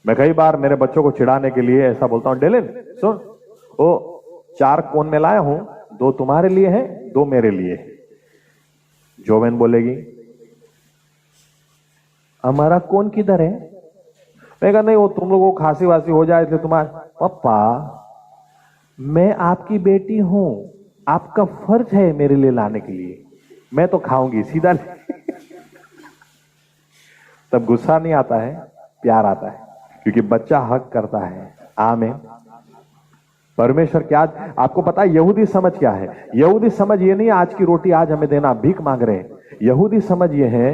मैं कई बार मेरे बच्चों को चिढ़ाने के लिए ऐसा बोलता हूं, डेलिन सुन, वो 4 कोन में लाया हूं, 2 तुम्हारे लिए है, 2 मेरे लिए। जोवेन बोलेगी हमारा कोन किधर है? मैं कहा नहीं, वो तुम लोगों को खांसी वासी हो जाए इसलिए तुम्हारे। पप्पा मैं आपकी बेटी हूं, आपका फर्ज है मेरे लिए लाने के लिए, मैं तो खाऊंगी सीधा। तब गुस्सा नहीं आता है, प्यार आता है, क्योंकि बच्चा हक करता है। आमीन। परमेश्वर क्या, आपको पता है यहूदी समझ क्या है? यहूदी समझ ये नहीं आज की रोटी आज हमें देना, भीख मांग रहे हैं। यहूदी समझ ये है,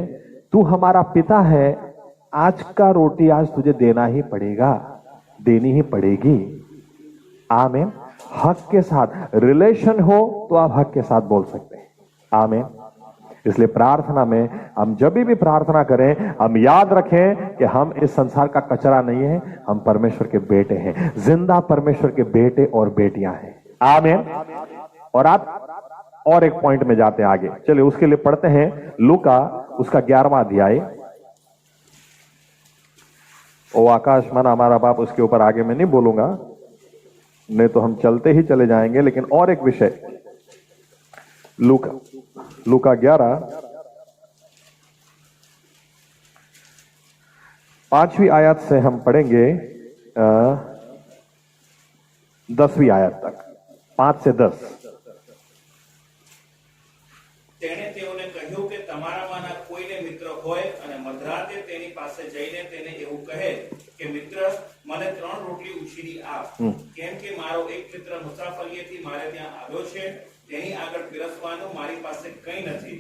तू हमारा पिता है, आज का रोटी आज तुझे देना ही पड़ेगा, देनी ही पड़ेगी। आमीन। हक के साथ रिलेशन हो तो आप हक के साथ बोल सकते हैं। आमीन। इसलिए प्रार्थना में हम जब भी प्रार्थना करें, हम याद रखें कि हम इस संसार का कचरा नहीं है, हम परमेश्वर के बेटे हैं, जिंदा परमेश्वर के बेटे और बेटियां हैं। आमीन। और आप और एक पॉइंट में जाते हैं आगे, चलिए उसके लिए पढ़ते हैं लूका उसका 11वां अध्याय। ओ आकाश मन हमारा बाप, उसके ऊपर आगे मैं नहीं बोलूंगा, नहीं तो हम चलते ही चले जाएंगे। लेकिन और एक विषय, लूका 11 5वीं आयत से हम पढ़ेंगे 10वीं आयत तक, 5 से 10। તેણે તેઓને કહ્યું કે તમારામાંના કોઈને મિત્ર હોય અને મધરાતે તેની પાસે જઈને તેને એવું કહે કે મિત્ર, મને 3 રોટલી ઉછીની આપ, કેમ કે મારો એક મિત્ર મુસાફરીએથી મારે ત્યાં આવ્યો છે, તેની આગળ પીરસવાનું મારી પાસે કંઈ નથી.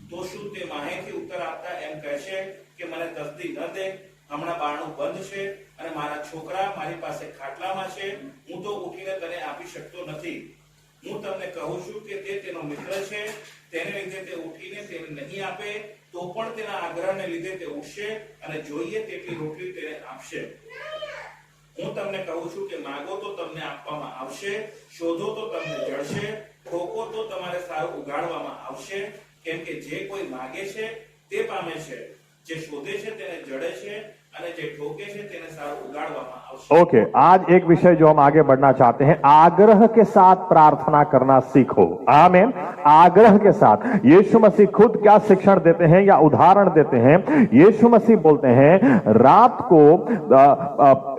તો શું તે માહેથી ઉત્તર આપતા એમ કહેશે કે મને તસ્દી ન દે, હમણાં બારણું બંધ છે અને મારા છોકરા મારી પાસે ખાટલામાં છે, હું તો ઉઠીને તને આપી શકતો નથી. હું તમને કહું છું કે તે તેનો મિત્ર છે, તેને લીધે તે ઉઠીને તેને નહીં આપે, તો પણ તેના આગ્રહને લીધે તે ઉઠશે અને જોઈએ તેટલી રોટલી તેને આપશે. હું તમને કહું છું કે માગો તો તમને આપવામાં આવશે, શોધો તો તમને જળશે, ઠોકો તો તમારે સારું ઉગાડવામાં આવશે. કેમ કે જે કોઈ માગે છે તે પામે છે, જે શોધે છે તેને જડે છે, અને જે ઠોકે છે તેને સારું ઉગાડવામાં આવશે. ओके, आज एक विषय जो हम आगे बढ़ना चाहते हैं, आग्रह के साथ प्रार्थना करना सीखो। आमीन। आग्रह के साथ यीशु मसीह खुद क्या शिक्षण देते हैं या उदाहरण देते हैं। यीशु मसीह बोलते हैं, रात को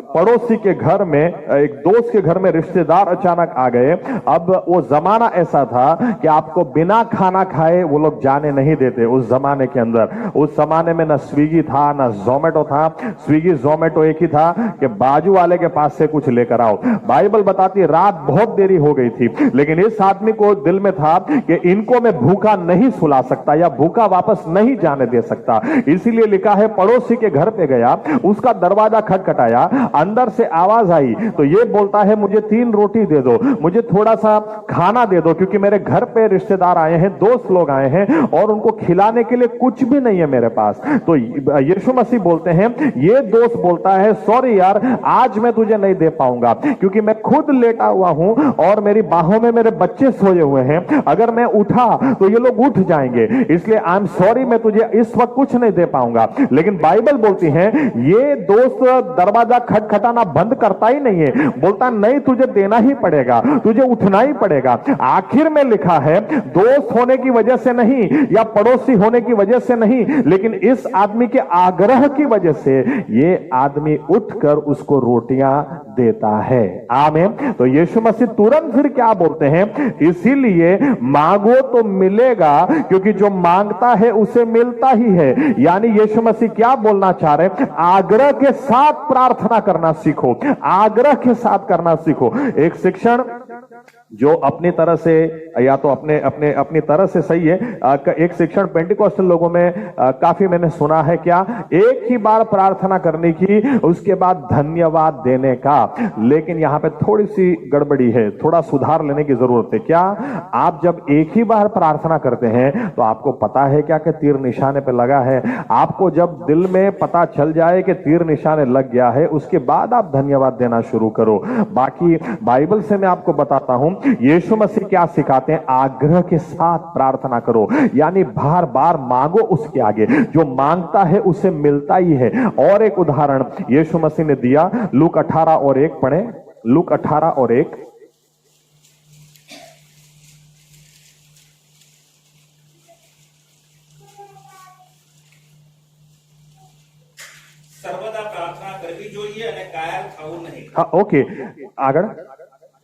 पड़ोसी के घर में, एक दोस्त के घर में रिश्तेदार अचानक आ गए। अब वो जमाना ऐसा था कि आपको बिना खाना खाए वो लोग जाने नहीं देते। उस जमाने के अंदर, उस जमाने में ना स्विगी था ना जोमेटो था। स्विगी जोमेटो एक ही था कि बाजू वाले के पास से कुछ लेकर आओ। बाइबल बताती है रात बहुत देरी हो गई थी, लेकिन इस आदमी को दिल में था कि इनको मैं भूखा नहीं सुला सकता या भूखा वापस नहीं जाने दे सकता। इसीलिए लिखा है, पड़ोसी के घर पे गया, उसका दरवाजा खटखटाया, अंदर से आवाज आई तो ये बोलता है, मुझे 3 रोटी दे दो, मुझे थोड़ा सा खाना दे दो, क्योंकि मेरे घर पे रिश्तेदार आए हैं, दोस्त लोग आए हैं और उनको खिलाने के लिए कुछ भी नहीं है मेरे पास। तो यीशु मसीह बोलते हैं, ये दोस्त बोलता है, सॉरी यार, आज मैं तुझे नहीं दे पाऊंगा, क्योंकि मैं खुद लेटा हुआ हूं और मेरी बाहों में मेरे बच्चे सोए हुए हैं। अगर मैं उठा तो ये लोग उठ जाएंगे, इसलिए आई एम सॉरी, मैं तुझे इस वक्त कुछ नहीं दे पाऊंगा। लेकिन बाइबल बोलती है, ये दोस्त दरवाजा खटखटाना बंद करता ही नहीं है, बोलता नहीं तुझे देना ही पड़ेगा, तुझे उठना ही पड़ेगा। आखिर में लिखा है, दोस्त होने की वजह से नहीं या पड़ोसी होने की वजह से नहीं, लेकिन इस आदमी के आग्रह की वजह से ये आदमी उठकर उसको रोटियां देता है। आमीन। तो यीशु मसीह तुरंत फिर क्या बोलते हैं, इसीलिए मांगो तो मिलेगा, क्योंकि जो मांगता है उसे मिलता ही है। यानी यीशु मसीह क्या बोलना चाह रहे हैं, आग्रह के साथ प्रार्थना करना सीखो, आग्रह के साथ करना सीखो। एक शिक्षण जो अपनी तरह से या तो अपनी तरह से सही है, एक शिक्षण पेंटिकॉस्टल लोगों में काफी मैंने सुना है, क्या एक ही बार प्रार्थना करने की, उसके बाद धन्यवाद देने का। लेकिन यहां पे थोड़ी सी गड़बड़ी है, थोड़ा सुधार लेने की जरूरत है। क्या आप जब एक ही बार प्रार्थना करते हैं तो आपको पता है क्या कि तीर निशाने पे लगा है। आपको जब दिल में पता चल जाए कि तीर निशाने लग गया है, उसके बाद आप धन्यवाद देना शुरू करो। बाकी बाइबल से मैं आपको बताता हूं, यीशु मसीह क्या सिखाते हैं, आग्रह के साथ प्रार्थना करो, यानी बार बार मांगो उसके आगे, जो मांगता है उसे मिलता ही है। और एक उदाहरण यीशु मसीह ने दिया, लूक 18 और 1 पढ़े, लूक 18 और 1। સર્વદા પ્રાર્થના કરવી જોઈએ અને કાયર થવું નહીં. હા, ઓકે, આગળ.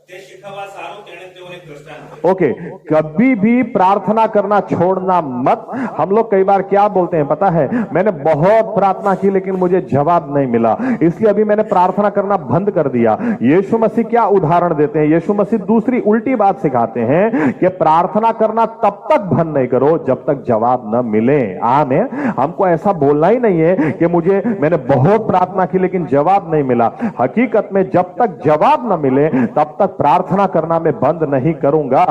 તે શીખવવા સારું તેણે અને તેઓને દ્રષ્ટાંત કર્યું. ओके, कभी भी प्रार्थना करना छोड़ना मत. हम लोग कई बार क्या बोलते हैं पता है, मैंने बहुत प्रार्थना की लेकिन मुझे जवाब नहीं मिला, इसलिए अभी मैंने प्रार्थना करना बंद कर दिया. यीशु मसीह क्या उदाहरण देते हैं? यीशु मसीह दूसरी उल्टी बात सिखाते हैं कि प्रार्थना करना तब तक बंद नहीं करो जब तक जवाब न मिले. आमीन. हमको ऐसा बोलना ही नहीं है कि मैंने बहुत प्रार्थना की लेकिन जवाब नहीं मिला. हकीकत में जब तक जवाब न मिले तब तक प्रार्थना करना मैं बंद नहीं करूंगा.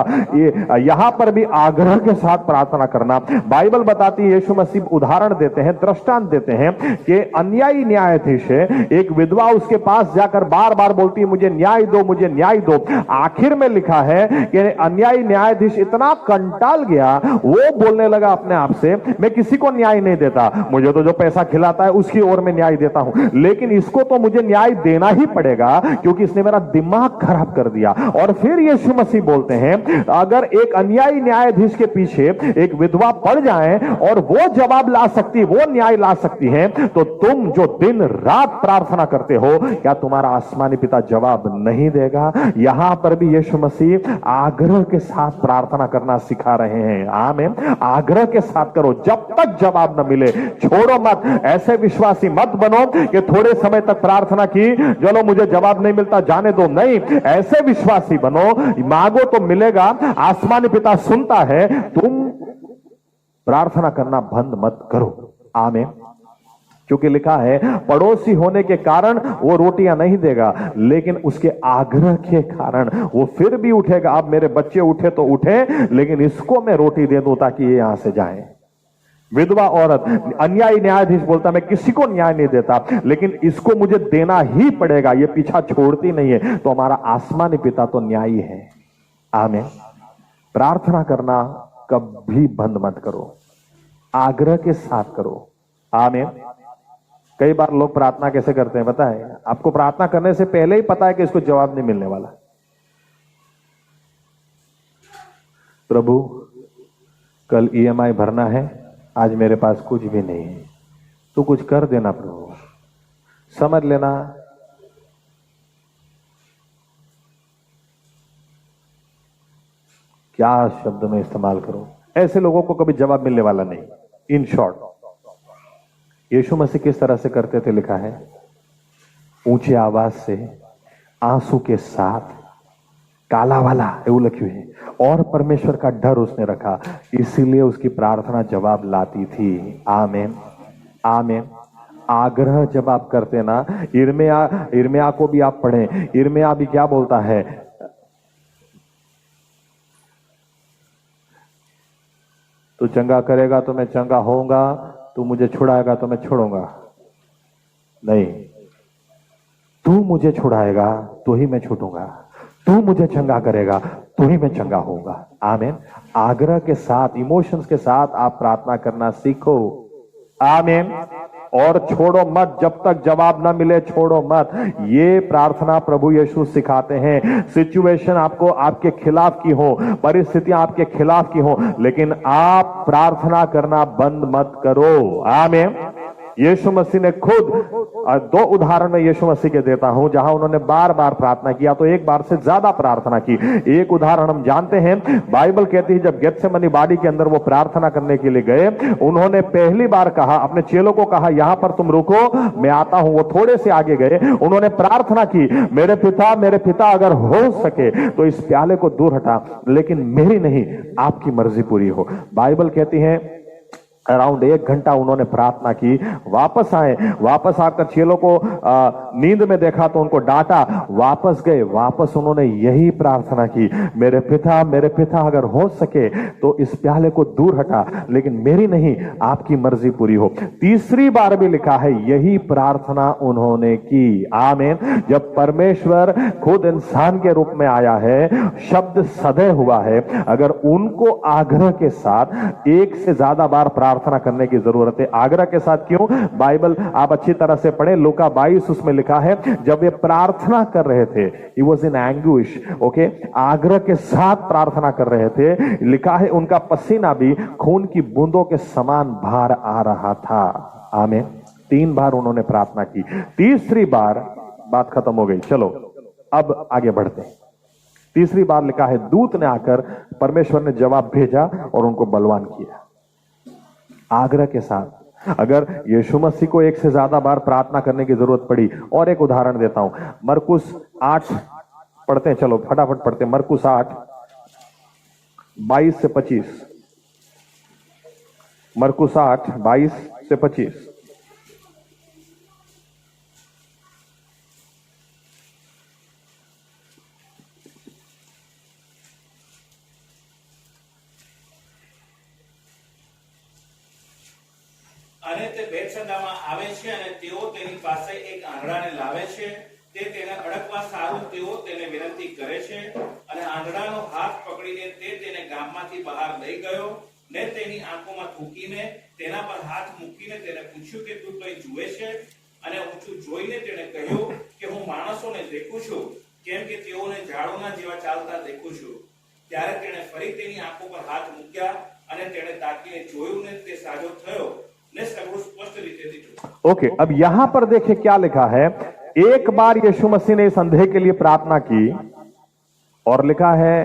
यहां पर भी आग्रह के साथ प्रार्थना करना. बाइबल बताती है, यीशु मसीह उदाहरण देते हैं, दृष्टांत देते हैं कि अन्यायी न्यायाधीश है, एक विधवा उसके पास जाकर बार बार बोलती है मुझे न्याय दो, मुझे न्याय दो. आखिर में लिखा है कि अन्यायी न्यायाधीश इतना कंटाल गया, वो बोलने लगा अपने आप से, मैं किसी को न्याय नहीं देता, मुझे तो जो पैसा खिलाता है उसकी ओर में न्याय देता हूं, लेकिन इसको तो मुझे न्याय देना ही पड़ेगा क्योंकि इसने मेरा दिमाग खराब कर दिया. और फिर यीशु मसीह बोलते हैं, अगर एक अन्यायी न्यायाधीश के पीछे एक विधवा पड़ जाए और वो जवाब ला सकती, वो न्याय ला सकती है, तो तुम जो दिन रात प्रार्थना करते हो, क्या तुम्हारा आसमानी पिता जवाब नहीं देगा? यहां पर भी यीशु मसीह आग्रह के साथ प्रार्थना करना सिखा रहे हैं. आमीन. आग्रह के साथ करो जब तक जवाब न मिले. छोड़ो मत. ऐसे विश्वासी मत बनो कि थोड़े समय तक प्रार्थना की, चलो मुझे जवाब नहीं मिलता जाने दो. नहीं, ऐसे विश्वासी बनो, मांगो तो मिलेगा, आसमानी पिता सुनता है. तुम प्रार्थना करना बंद मत करो. आमीन. क्योंकि लिखा है पड़ोसी होने के कारण वो रोटियां नहीं देगा, लेकिन उसके आग्रह के कारण वो फिर भी उठेगा. अब मेरे बच्चे उठे तो उठे, लेकिन इसको मैं रोटी दे दूं ताकि ये यहां से जाए. विधवा औरत, अन्यायी न्यायाधीश बोलता मैं किसी को न्याय नहीं देता लेकिन इसको मुझे देना ही पड़ेगा, ये पीछा छोड़ती नहीं है. तो हमारा आसमानी पिता तो न्यायी है. आमीन. प्रार्थना करना कभी बंद मत करो, आग्रह के साथ करो. आमीन. कई बार लोग प्रार्थना कैसे करते हैं पता है? आपको प्रार्थना करने से पहले ही पता है कि इसको जवाब नहीं मिलने वाला. प्रभु कल EMI भरना है, आज मेरे पास कुछ भी नहीं है, तो कुछ कर देना प्रभु. समझ लेना क्या शब्द में इस्तेमाल करूं, ऐसे लोगों को कभी जवाब मिलने वाला नहीं. इन शॉर्ट, यीशु मसीह किस तरह से करते थे लिखा है, ऊंची आवाज से, आंसू के साथ, काला वाला એવું લખ્યું है, और परमेश्वर का डर उसने रखा, इसीलिए उसकी प्रार्थना जवाब लाती थी. आमीन. आमीन. आग्रह जब आप करते ना, इर्मिया को भी आप पढ़ें, इर्मिया भी क्या बोलता है, तू चंगा करेगा तो मैं चंगा होऊंगा, तू मुझे छुड़ाएगा तो मैं छोड़ूंगा नहीं, तू मुझे छुड़ाएगा तो ही मैं छूटूंगा, तू मुझे चंगा करेगा तो ही मैं चंगा होऊंगा. आमीन. आग्रह के साथ, इमोशंस के साथ आप प्रार्थना करना सीखो. आमीन. और छोड़ो मत जब तक जवाब ना मिले, छोड़ो मत. ये प्रार्थना प्रभु यीशु सिखाते हैं. सिचुएशन आपको आपके खिलाफ की हो, परिस्थितियां आपके खिलाफ की हो, लेकिन आप प्रार्थना करना बंद मत करो. आमीन. यीशु मसीह ने खुद दो उदाहरण में यीशु मसीह के देता हूं जहां उन्होंने बार बार प्रार्थना किया, तो एक बार से ज्यादा प्रार्थना की. एक उदाहरण हम जानते हैं, बाइबल कहती है जब गेत्सेमनी बाड़ी के अंदर वो प्रार्थना करने के लिए गए, उन्होंने पहली बार कहा, अपने चेलों को कहा यहां पर तुम रुको, मैं आता हूं. वो थोड़े से आगे गए, उन्होंने प्रार्थना की, मेरे पिता अगर हो सके तो इस प्याले को दूर हटा, लेकिन मेरी नहीं आपकी मर्जी पूरी हो. बाइबल कहती है अराउंड 1 घंटा उन्होंने प्रार्थना की. वापस आए, वापस आकर चेलों को नींद में देखा तो उनको डांटा, वापस गए, वापस उन्होंने यही प्रार्थना की, मेरे पिता अगर हो सके तो इस प्याले को दूर हटा, लेकिन मेरी नहीं आपकी मर्जी पूरी हो. तीसरी बार भी लिखा है यही प्रार्थना उन्होंने की. आमीन. जब परमेश्वर खुद इंसान के रूप में आया है, शब्द सदैव हुआ है, अगर उनको आग्रह के साथ एक से ज्यादा बार प्रार्थना करने की जरूरत है. आग्रह के साथ क्यों? बाइबल आप अच्छी तरह से पढ़े, लूका 22 उसमें लिखा है जब वे प्रार्थना कर रहे थे, he was in anguish. Okay, आग्रह के साथ प्रार्थना कर रहे थे. लिखा है उनका पसीना भी खून की बूंदों के समान बाहर आ रहा था. आमीन. 3 बार उन्होंने प्रार्थना की. तीसरी बार बात खत्म हो गई. चलो अब आगे बढ़ते हैं. तीसरी बार लिखा है दूत ने आकर परमेश्वर ने जवाब भेजा और उनको बलवान किया आग्रह के साथ। अगर यीशु मसीह को एक से ज्यादा बार प्रार्थना करने की जरूरत पड़ी, और एक उदाहरण देता हूं, मरकुस 8 पढ़ते हैं, चलो फटाफट पढ़ते हैं। मरकुस 8 22 से 25। मरकुस 8 22 से 25। અને તે બેતસદામાં આવે છે અને તેઓ તેની પાસે એક આંધળાને લાવે છે. તે તેને અડકવા સારું તેઓ તેને વિનંતી કરે છે અને આંધળાનો હાથ પકડીને તે તેને ગામમાંથી બહાર લઈ ગયો ને તેની આંખોમાં થૂકીને તેના પર હાથ મૂકીને તેને પૂછ્યું કે તું કંઈ જુએ છે? અને ઊંચું જોઈને તેણે કહ્યું કે હું માણસોને દેખું છું, કેમ કે તેઓને ઝાડોના જેવા ચાલતા દેખું છું. ત્યારે તેણે ફરી તેની આંખો પર હાથ મૂક્યા અને તેણે તાકીને જોયું ને તે સાજો થયો ने सगळं स्पष्ट रीते दिखा. ओके, अब यहां पर देखिए क्या लिखा है। एक बार यीशु मसीह ने इस अंधे के लिए प्रार्थना की और लिखा है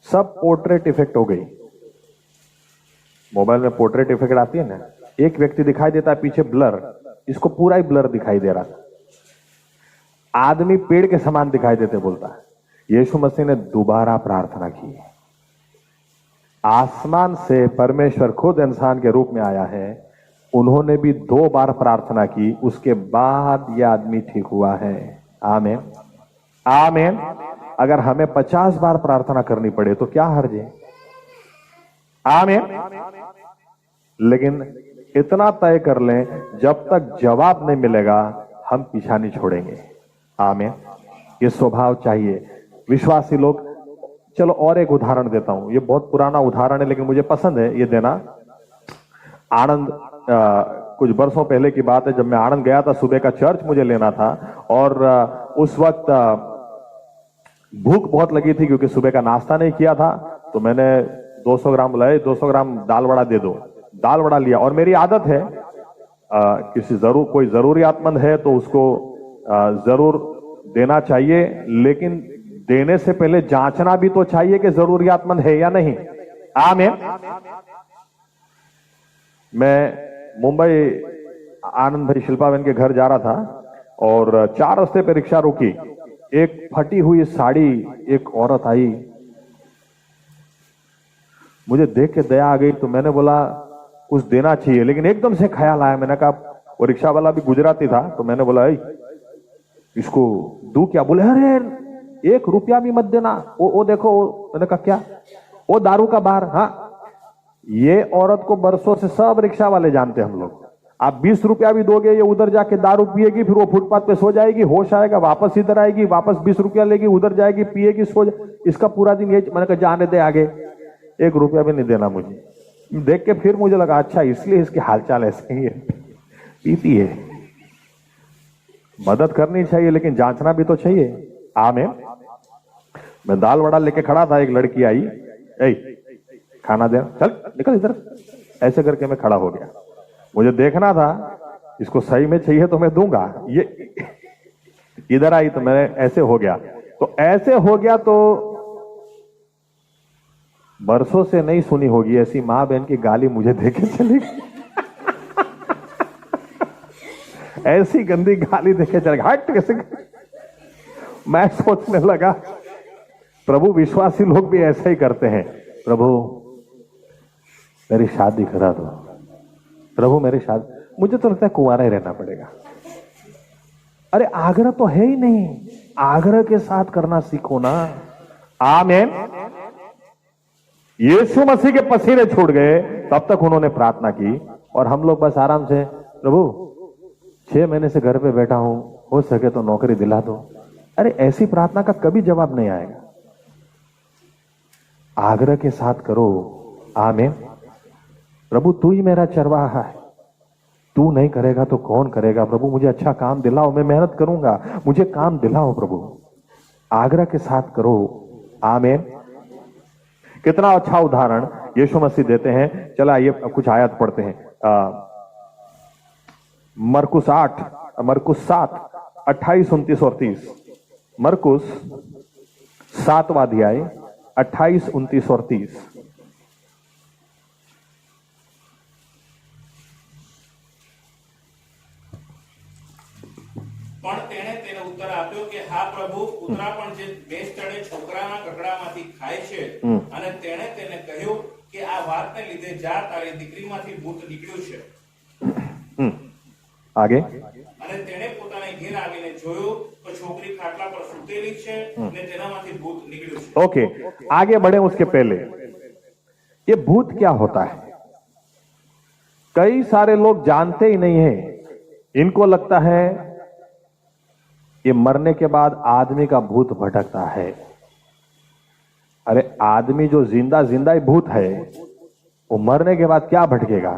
सब पोर्ट्रेट इफेक्ट हो गई। मोबाइल में पोर्ट्रेट इफेक्ट आती है ना, एक व्यक्ति दिखाई देता है पीछे ब्लर, इसको पूरा ही ब्लर दिखाई दे रहा था। आदमी पेड़ के समान दिखाई देते बोलता है। यीशु मसीह ने दोबारा प्रार्थना की। आसमान से परमेश्वर खुद इंसान के रूप में आया है। उन्होंने भी 2 बार प्रार्थना की, उसके बाद यह आदमी ठीक हुआ है। आमीन आमीन। अगर हमें 50 बार प्रार्थना करनी पड़े तो क्या हर्ज है? आमीन। लेकिन इतना तय कर लें, जब तक जवाब नहीं मिलेगा हम पीछा नहीं छोड़ेंगे। आमीन। ये स्वभाव चाहिए विश्वासी लोग। चलो और एक उदाहरण देता हूं, ये बहुत पुराना उदाहरण है लेकिन मुझे पसंद है ये देना। आनंद कुछ बरसों पहले की बात है, जब मैं आनंद गया था, सुबह का चर्च मुझे लेना था और उस वक्त भूख बहुत लगी थी क्योंकि सुबह का नाश्ता नहीं किया था। तो मैंने 200 ग्राम बुलाए, 200 ग्राम दाल वड़ा दे दो। दाल वड़ा लिया और मेरी आदत है कोई जरूरियातमंद है तो उसको जरूर देना चाहिए, लेकिन देने से पहले जांचना भी तो चाहिए कि जरूरियातमंद है या नहीं। आमीन। मैं मुंबई आनंद भाई शिल्पाबेन के घर जा रहा था और 4 रास्ते पे रिक्शा रुकी। एक फटी हुई साड़ी एक औरत आई, मुझे देख के दया आ गई तो मैंने बोला कुछ देना चाहिए, लेकिन एकदम से ख्याल आया। मैंने कहा, वो रिक्शा वाला भी गुजराती था, तो मैंने बोला इसको दूं क्या? बोले अरे 1 रुपया भी मत देना, वो देखो। मैंने कहा क्या? वो दारू का बार। हाँ, ये औरत को बरसों से सब रिक्शा वाले जानते हैं हम लोग। आप 20 रुपया भी दोगे, ये उधर जाके दारू पिएगी, फिर वो फुटपाथ पे सो जाएगी, होश आएगा वापस इधर आएगी, वापस 20 रुपया लेगी, उधर जाएगी, पिएगी, सो इसका पूरा दिन ये। मैंने कहा जाने दे आगे, 1 रुपया भी नहीं देना मुझे। देख के फिर मुझे लगा अच्छा इसलिए इसके हालचाल ऐसे ही है, पीती है। मदद करनी चाहिए लेकिन जांचना भी तो चाहिए। आमीन। मैं दाल वड़ा लेके खड़ा था, एक लड़की आई, खाना दे, चल निकल इधर। ऐसे करके मैं खड़ा हो गया। मुझे देखना था इसको सही में चाहिए तो मैं दूंगा। ये इधर आई तो मैं ऐसे हो गया। तो ऐसे हो गया तो बरसों से नहीं सुनी होगी ऐसी मां बहन की गाली मुझे देके चली गई। ऐसी गंदी गाली देके चले गई, हट कैसे। मैं सोचने लगा प्रभु विश्वासी लोग भी ऐसा ही करते हैं। प्रभु मेरी शादी करा दो, प्रभु मेरी शादी। मुझे तो लगता है कुंवारा ही रहना पड़ेगा। अरे आग्रह तो है ही नहीं, आग्रह के साथ करना सीखो ना। आमीन। यीशु मसीह के पसीने छूट गए, तब तक उन्होंने प्रार्थना की और हम लोग बस आराम से, प्रभु 6 महीने से घर पे बैठा हूं, हो सके तो नौकरी दिला दो। अरे ऐसी प्रार्थना का कभी जवाब नहीं आएगा। आग्रह के साथ करो। आमीन। प्रभु तू ही मेरा चरवाहा है, तू नहीं करेगा तो कौन करेगा? प्रभु मुझे अच्छा काम दिलाओ, मैं मेहनत करूंगा, मुझे काम दिलाओ प्रभु। आग्रह के साथ करो। आमीन। कितना अच्छा उदाहरण यीशु मसीह देते हैं। चला ये कुछ आयत पढ़ते हैं। मरकुस 7 28 29 और 30। मरकुस 7वां अध्याय 28, 29 और 30। પણ તેણે તેને ઉત્તર આપ્યો કે હા પ્રભુ, કૂતરા પણ જે બે સ્થળે છોકરાના કકડામાંથી ખાય છે. અને તેણે તેને કહ્યું કે આ વાતને લીધે જા, તારી દીકરીમાંથી ભૂત નીકળ્યું છે. आगे। અને તેણે પોતાને ઘેર આવીને જોયું તો છોકરી ખાટલા પર સૂતેલી છે અને તેનામાંથી ભૂત નીકળ્યું છે. ओके, आगे बढ़े उसके पहले ये भूत क्या होता है? कई सारे लोग जानते ही नहीं है। इनको लगता है ये मरने के बाद आदमी का भूत भटकता है। अरे आदमी जो जिंदा जिंदा ही भूत है, वो मरने के बाद क्या भटकेगा?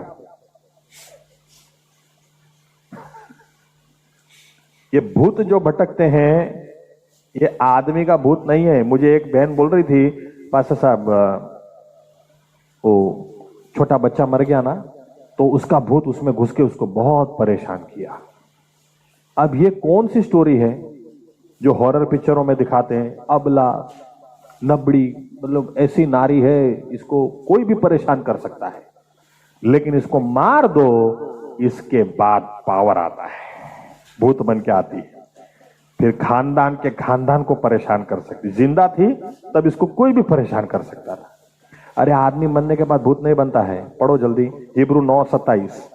ये भूत जो भटकते हैं ये आदमी का भूत नहीं है। मुझे एक बहन बोल रही थी, पास्टर साहब वो छोटा बच्चा मर गया ना, तो उसका भूत उसमें घुस के उसको बहुत परेशान किया। अब ये कौन सी स्टोरी है जो हॉरर पिक्चरों में दिखाते हैं? अबला नबड़ी, मतलब ऐसी नारी है, इसको कोई भी परेशान कर सकता है, लेकिन इसको मार दो, इसके बाद पावर आता है, भूत बन के आती है, फिर खानदान के खानदान को परेशान कर सकती। जिंदा थी तब इसको कोई भी परेशान कर सकता था। अरे आदमी मरने के बाद भूत नहीं बनता है। पढ़ो जल्दी, हिब्रू 9:27,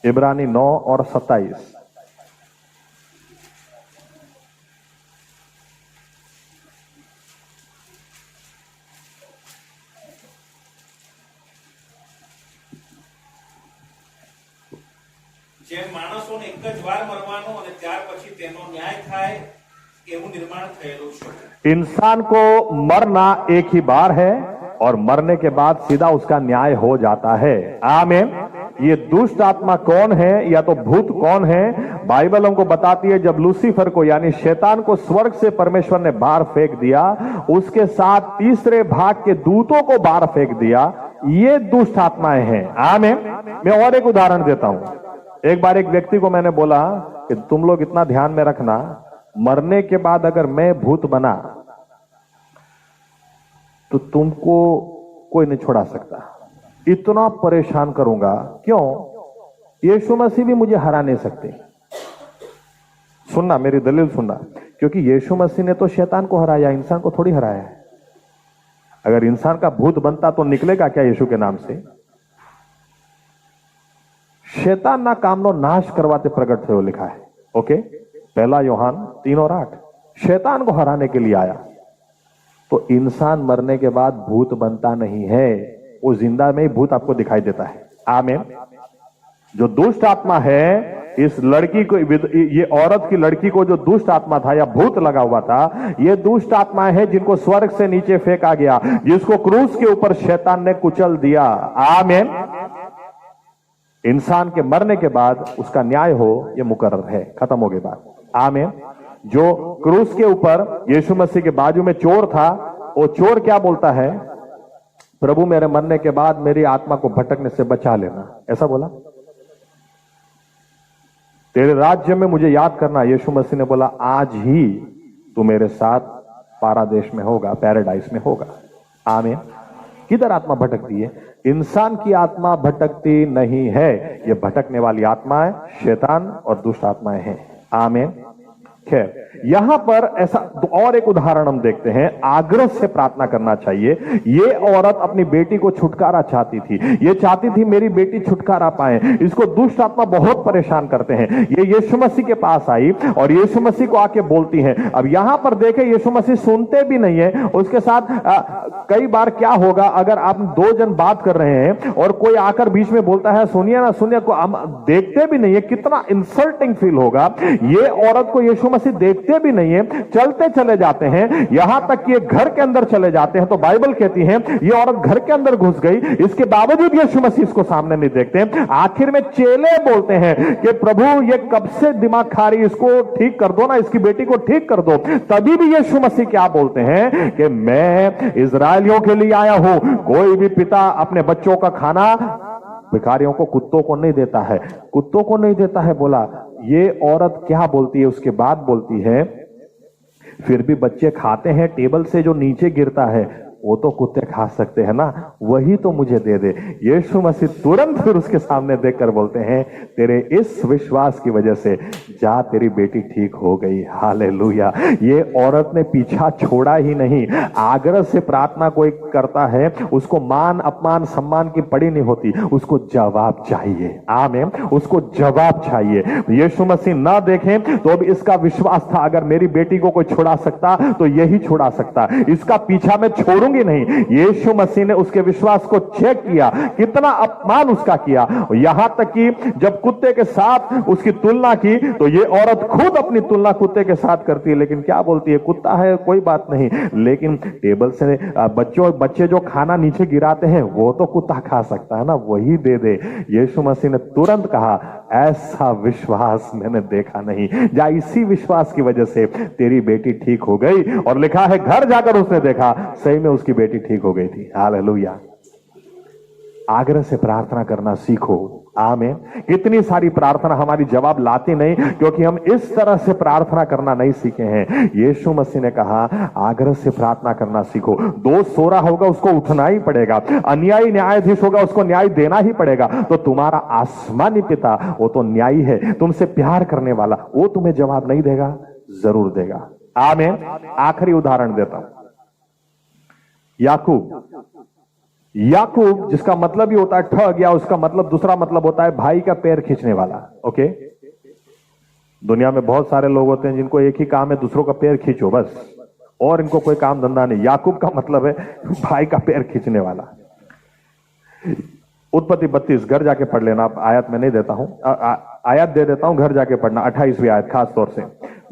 इब्रानी 9 और 27। જે માણસોને એક જ વાર મરવાનો અને ત્યાર પછી તેનો ન્યાય થાય એવું નિર્માણ થયેલું છે. इंसान को मरना एक ही बार है और मरने के बाद सीधा उसका न्याय हो जाता है। आमीन। ये दुष्ट आत्मा कौन है या तो भूत कौन है? बाइबल हमको बताती है, जब लूसीफर को यानी शैतान को स्वर्ग से परमेश्वर ने बाहर फेंक दिया, उसके साथ तीसरे भाग के दूतों को बाहर फेंक दिया। ये दुष्ट आत्माएं हैं। आमीन। मैं और एक उदाहरण देता हूं। एक बार एक व्यक्ति को मैंने बोला कि तुम लोग इतना ध्यान में रखना, मरने के बाद अगर मैं भूत बना तो तुमको कोई नहीं छुड़ा सकता। इतना परेशान करूंगा। क्यों? यीशु मसीह भी मुझे हरा नहीं सकते। सुनना, मेरी दलील सुनना, क्योंकि यीशु मसीह ने तो शैतान को हराया, इंसान को थोड़ी हराया है। अगर इंसान का भूत बनता तो निकलेगा क्या यीशु के नाम से? शैतान ना कामनो नाश करवाते प्रकट थयो लिखा है। ओके, 1 यूहन्ना 3 और 8 शैतान को हराने के लिए आया। तो इंसान मरने के बाद भूत बनता नहीं है, वो जिंदा में ही भूत आपको दिखाई देता है। आमीन। जो दुष्ट आत्मा है, इस लड़की को, ये औरत की लड़की को जो दुष्ट आत्मा था या भूत लगा हुआ था, ये दुष्ट आत्माएं हैं जिनको स्वर्ग से नीचे फेंका गया, जिसको क्रूस के ऊपर शैतान ने कुचल दिया। आमीन। इंसान के मरने के बाद उसका न्याय हो, यह मुकर्रर है, खत्म हो गई बात। आमीन। जो क्रूस के ऊपर यीशु मसीह के बाजू में चोर था, वो चोर क्या बोलता है? प्रभु मेरे मरने के बाद मेरी आत्मा को भटकने से बचा लेना, ऐसा बोला। तेरे राज्य में मुझे याद करना। यीशु मसीह ने बोला आज ही तू मेरे साथ पारादेश में होगा, पैराडाइस में होगा। आमीन। किधर आत्मा भटकती है? इंसान की आत्मा भटकती नहीं है। ये भटकने वाली आत्माएं शैतान और दुष्ट आत्माएं हैं। आमीन। खैर, यहां पर ऐसा और एक उदाहरण हम देखते हैं। आग्रह से प्रार्थना करना चाहिए। ये औरत अपनी बेटी को छुटकारा चाहती थी। ये चाहती थी मेरी बेटी छुटकारा पाए। इसको दुष्ट आत्मा बहुत परेशान करते हैं। ये यीशु मसीह के पास आई और यीशु मसीह को आके बोलती हैं। अब यहां पर देखें, यीशु मसीह सुनते भी नहीं है। उसके साथ कई बार क्या होगा, अगर आप 2 जन बात कर रहे हैं और कोई आकर बीच में बोलता है सुनिए ना सुनिए, को हम देखते भी नहीं है, कितना इंसल्टिंग फील होगा। ये औरत को यीशु मसीह देखते भी नहीं है, चलते चले जाते हैं, यहां तक कि घर के अंदर चले जाते हैं। तो बाइबल कहती है ये औरत घर के अंदर घुस गई, इसके बावजूद यीशु मसीह इसको सामने नहीं देखते। आखिर में चेले बोलते हैं कि प्रभु ये कब से दिमाग खा रही, इसको ठीक कर दो ना, इसकी बेटी को ठीक कर दो। तभी भी यीशु मसीह क्या बोलते हैं कि मैं इजरायलियों के लिए आया हूं। कोई भी पिता अपने बच्चों का खाना भिखारियों को, कुत्तों को नहीं देता है। कुत्तों को नहीं देता है बोला। ये औरत क्या बोलती है? उसके बाद बोलती है फिर भी बच्चे खाते हैं, टेबल से जो नीचे गिरता है वो तो कुत्ते खा सकते हैं ना, वही तो मुझे दे दे। यीशु मसीह तुरंत फिर उसके सामने देखकर बोलते हैं, तेरे इस विश्वास की वजह से जा, तेरी बेटी ठीक हो गई। हालेलुया। ये औरत ने पीछा छोड़ा ही नहीं, आग्रह से प्रार्थना कोई करता है उसको मान अपमान सम्मान की पड़ी नहीं होती, उसको जवाब चाहिए। आमीन। उसको जवाब चाहिए। यीशु मसीह ना देखें तो अब इसका विश्वास था, अगर मेरी बेटी को कोई छुड़ा सकता तो यही छुड़ा सकता, इसका पीछा मैं छोड़ूंगी नहीं। यीशु मसीह ने उसके विश्वास को चेक किया, कितना अपमान उसका किया, यहां तक कि जब कुत्ते के साथ उसकी तुलना की तो ये औरत खुद अपनी तुलना कुत्ते के साथ करती है, लेकिन क्या बोलती है, कुत्ता है कोई बात नहीं, लेकिन टेबल से बच्चे जो खाना नीचे गिराते हैं वो तो कुत्ता खा सकता है ना, वही दे दे। यीशु मसीह ने तुरंत कहा, ऐसा विश्वास मैंने देखा नहीं, जा, इसी विश्वास की वजह से तेरी बेटी ठीक हो गई। और लिखा है घर जाकर उसने देखा, सही में उसकी बेटी ठीक हो गई थी। हालेलुया। आग्रह से प्रार्थना करना सीखो। आमीन। कितनी सारी प्रार्थना हमारी जवाब लाती नहीं, क्योंकि हम इस तरह से प्रार्थना करना नहीं सीखे हैं। यीशु मसीह ने कहा, आग्रह से प्रार्थना करना सीखो। दोस्त सो रहा होगा उसको उठना ही पड़ेगा, अन्यायी न्यायाधीश होगा उसको न्याय देना ही पड़ेगा, तो तुम्हारा आसमानी पिता वो तो न्यायी है, तुमसे प्यार करने वाला, वो तुम्हें जवाब नहीं देगा, जरूर देगा। आमीन। आखिरी उदाहरण देता हूं, याकूब जिसका मतलब ही होता है ठग, या उसका मतलब दूसरा मतलब होता है भाई का पैर खींचने वाला। ओके, दुनिया में बहुत सारे लोग होते हैं जिनको एक ही काम है, दूसरों का पैर खींचो बस, और इनको कोई काम धंधा नहीं। याकूब का मतलब है भाई का पैर खींचने वाला। उत्पत्ति 32 घर जाके पढ़ लेना, आप आयत में नहीं देता हूं, आयत दे देता हूं, घर जाके पढ़ना, 28वीं आयत खास तौर से।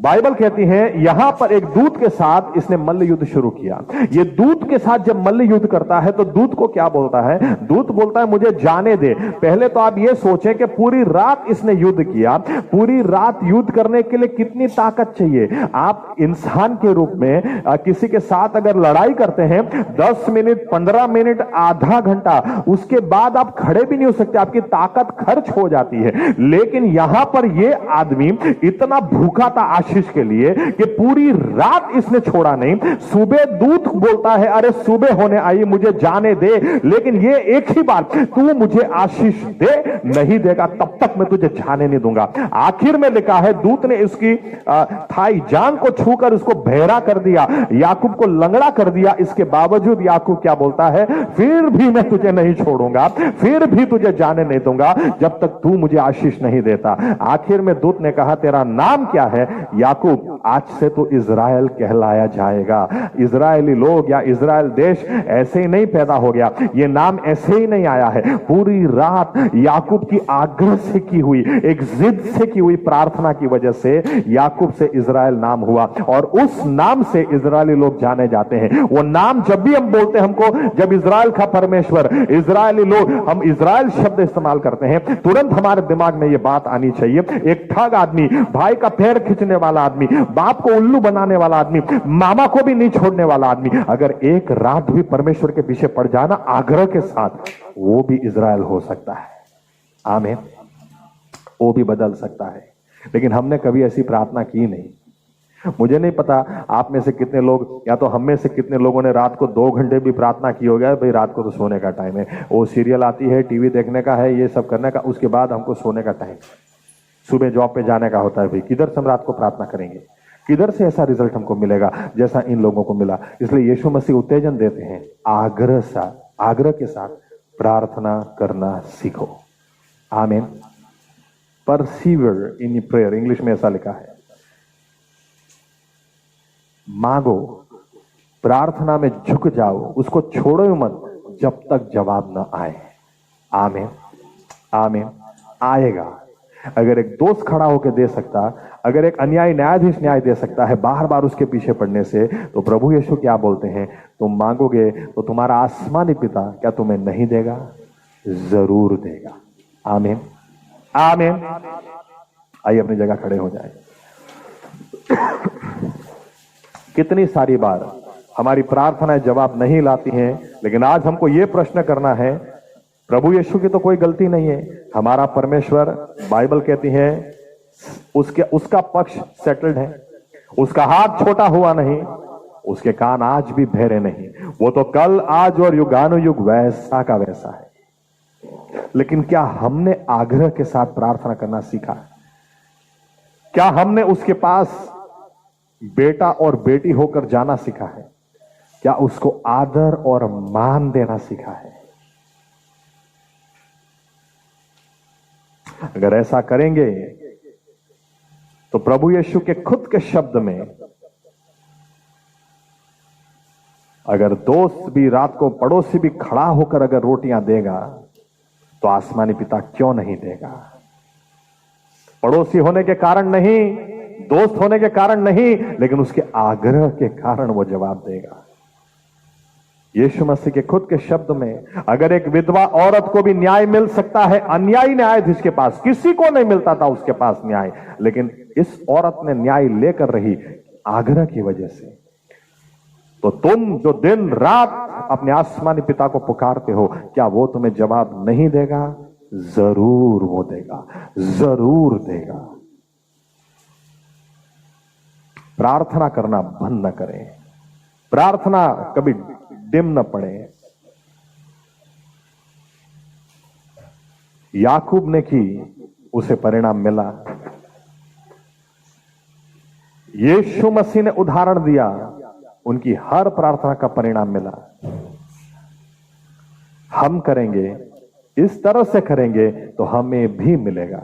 बाइबल कहती है यहां पर एक दूत के साथ इसने मल्ल युद्ध शुरू किया। ये दूत के साथ जब मल्ल युद्ध करता है तो दूत को क्या बोलता है, दूत बोलता है मुझे जाने दे। पहले तो आप ये सोचें कि पूरी रात इसने युद्ध किया, पूरी रात युद्ध करने के लिए कितनी ताकत चाहिए। आप इंसान के रूप में किसी के साथ अगर लड़ाई करते हैं 10 मिनट 15 मिनट आधा घंटा, उसके बाद आप खड़े भी नहीं हो सकते, आपकी ताकत खर्च हो जाती है। लेकिन यहां पर यह आदमी इतना भूखा था आशीष के लिए कि पूरी रात इसने छोड़ा नहीं। सुबह दूत बोलता है अरे सुबह होने आई, मुझे जाने दे, लेकिन ये एक ही बात, तू मुझे आशीष दे, नहीं देगा तब तक मैं तुझे जाने नहीं दूंगा। आखिर में लिखा है दूत ने इसकी थाई जान को छूकर उसको बहरा कर दिया, याकूब को लंगड़ा कर दिया। इसके बावजूद याकूब क्या बोलता है, फिर भी मैं तुझे नहीं छोड़ूंगा, फिर भी तुझे जाने नहीं दूंगा जब तक तू मुझे आशीष नहीं देता। आखिर में दूत ने कहा तेरा नाम क्या है, याकूब, आज से तो इज़राइल कहलाया जाएगा। इज़राइली लोग या इज़राइल देश ऐसे ही नहीं पैदा हो गया, ये नाम ऐसे ही नहीं आया है। पूरी रात याकूब की आग्रह से की हुई, एक जिद से की हुई प्रार्थना की वजह से याकूब से इज़राइल नाम हुआ, और उस नाम से इज़राइली लोग जाने जाते हैं। वो नाम जब भी हम बोलते हैं, हमको जब इज़राइल का परमेश्वर, इज़राइली लोग, हम इज़राइल शब्द इस्तेमाल करते हैं, तुरंत हमारे दिमाग में यह बात आनी चाहिए, एक ठग आदमी, भाई का पैर खींचने वाला आदमी, बाप को उल्लू बनाने वाला आदमी, मामा को भी नहीं छोड़ने वाला आदमी, अगर एक रात भी परमेश्वर के पीछे पड़ जाना आग्रह के साथ, वो भी इज़राइल हो सकता है। आमीन। वो भी बदल सकता है। लेकिन हमने कभी ऐसी प्रार्थना की नहीं। मुझे नहीं पता आप में से कितने लोग, या तो हम में से कितने लोगों ने रात को 2 घंटे भी प्रार्थना की होगा, भाई रात को तो सोने का टाइम है, वो सीरियल आती है, टीवी देखने का है, ये सब करने का, उसके बाद हमको सोने का टाइम, सुबह जॉब पे जाने का होता है। भाई किधर से हम रात को प्रार्थना करेंगे, किधर से ऐसा रिजल्ट हमको मिलेगा जैसा इन लोगों को मिला। इसलिए यीशु मसीह उत्तेजन देते हैं, आग्रह के साथ प्रार्थना करना सीखो। आमीन। परसीवर इन प्रेयर, इंग्लिश में ऐसा लिखा है, मांगो, प्रार्थना में झुक जाओ, उसको छोड़ो मत जब तक जवाब ना आए। आमीन। आमीन। आएगा। अगर एक दोस्त खड़ा होकर दे सकता, अगर एक अन्यायी न्यायाधीश न्याय दे सकता है बार बार उसके पीछे पड़ने से, तो प्रभु यीशु क्या बोलते हैं, तुम मांगोगे तो तुम्हारा आसमानी पिता क्या तुम्हें नहीं देगा, जरूर देगा। आमीन। आमीन। आइए अपनी जगह खड़े हो जाए। कितनी सारी बार हमारी प्रार्थनाएं जवाब नहीं लाती हैं, लेकिन आज हमको यह प्रश्न करना है, प्रभु यीशु की तो कोई गलती नहीं है, हमारा परमेश्वर, बाइबल कहती है उसका पक्ष सेटल्ड है, उसका हाथ छोटा हुआ नहीं, उसके कान आज भी बहरे नहीं। वो तो कल, आज और युगानुयुग वैसा का वैसा है। लेकिन क्या हमने आग्रह के साथ प्रार्थना करना सीखा? क्या हमने उसके पास बेटा और बेटी होकर जाना सीखा है? क्या उसको आदर और मान देना सीखा है? अगर ऐसा करेंगे तो प्रभु यीशु के खुद के शब्द में, अगर दोस्त भी रात को, पड़ोसी भी खड़ा होकर अगर रोटियां देगा तो आसमानी पिता क्यों नहीं देगा? पड़ोसी होने के कारण नहीं, दोस्त होने के कारण नहीं, लेकिन उसके आग्रह के कारण वो जवाब देगा। यीशु मसीह के खुद के शब्द में, अगर एक विधवा औरत को भी न्याय मिल सकता है, अन्यायी न्यायाधीश के पास किसी को नहीं मिलता था उसके पास न्याय, लेकिन इस औरत ने न्याय लेकर रही आग्रह की वजह से। तो तुम जो दिन रात अपने आसमानी पिता को पुकारते हो, क्या वो तुम्हें जवाब नहीं देगा? जरूर वो देगा, जरूर देगा। प्रार्थना करना बंद न करें, प्रार्थना कभी डिम न पड़े। याकूब ने की, उसे परिणाम मिला। यीशु मसीह ने उदाहरण दिया, उनकी हर प्रार्थना का परिणाम मिला। हम करेंगे, इस तरह से करेंगे तो हमें भी मिलेगा,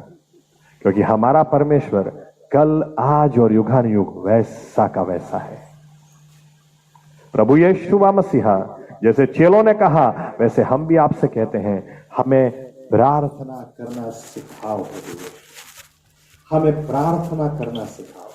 क्योंकि हमारा परमेश्वर कल, आज और युगानुयुग वैसा का वैसा है। प्रभु यीशु मसीहा, जैसे चेलों ने कहा, वैसे हम भी आपसे कहते हैं, हमें प्रार्थना करना सिखाओ। हमें प्रार्थना करना सिखाओ।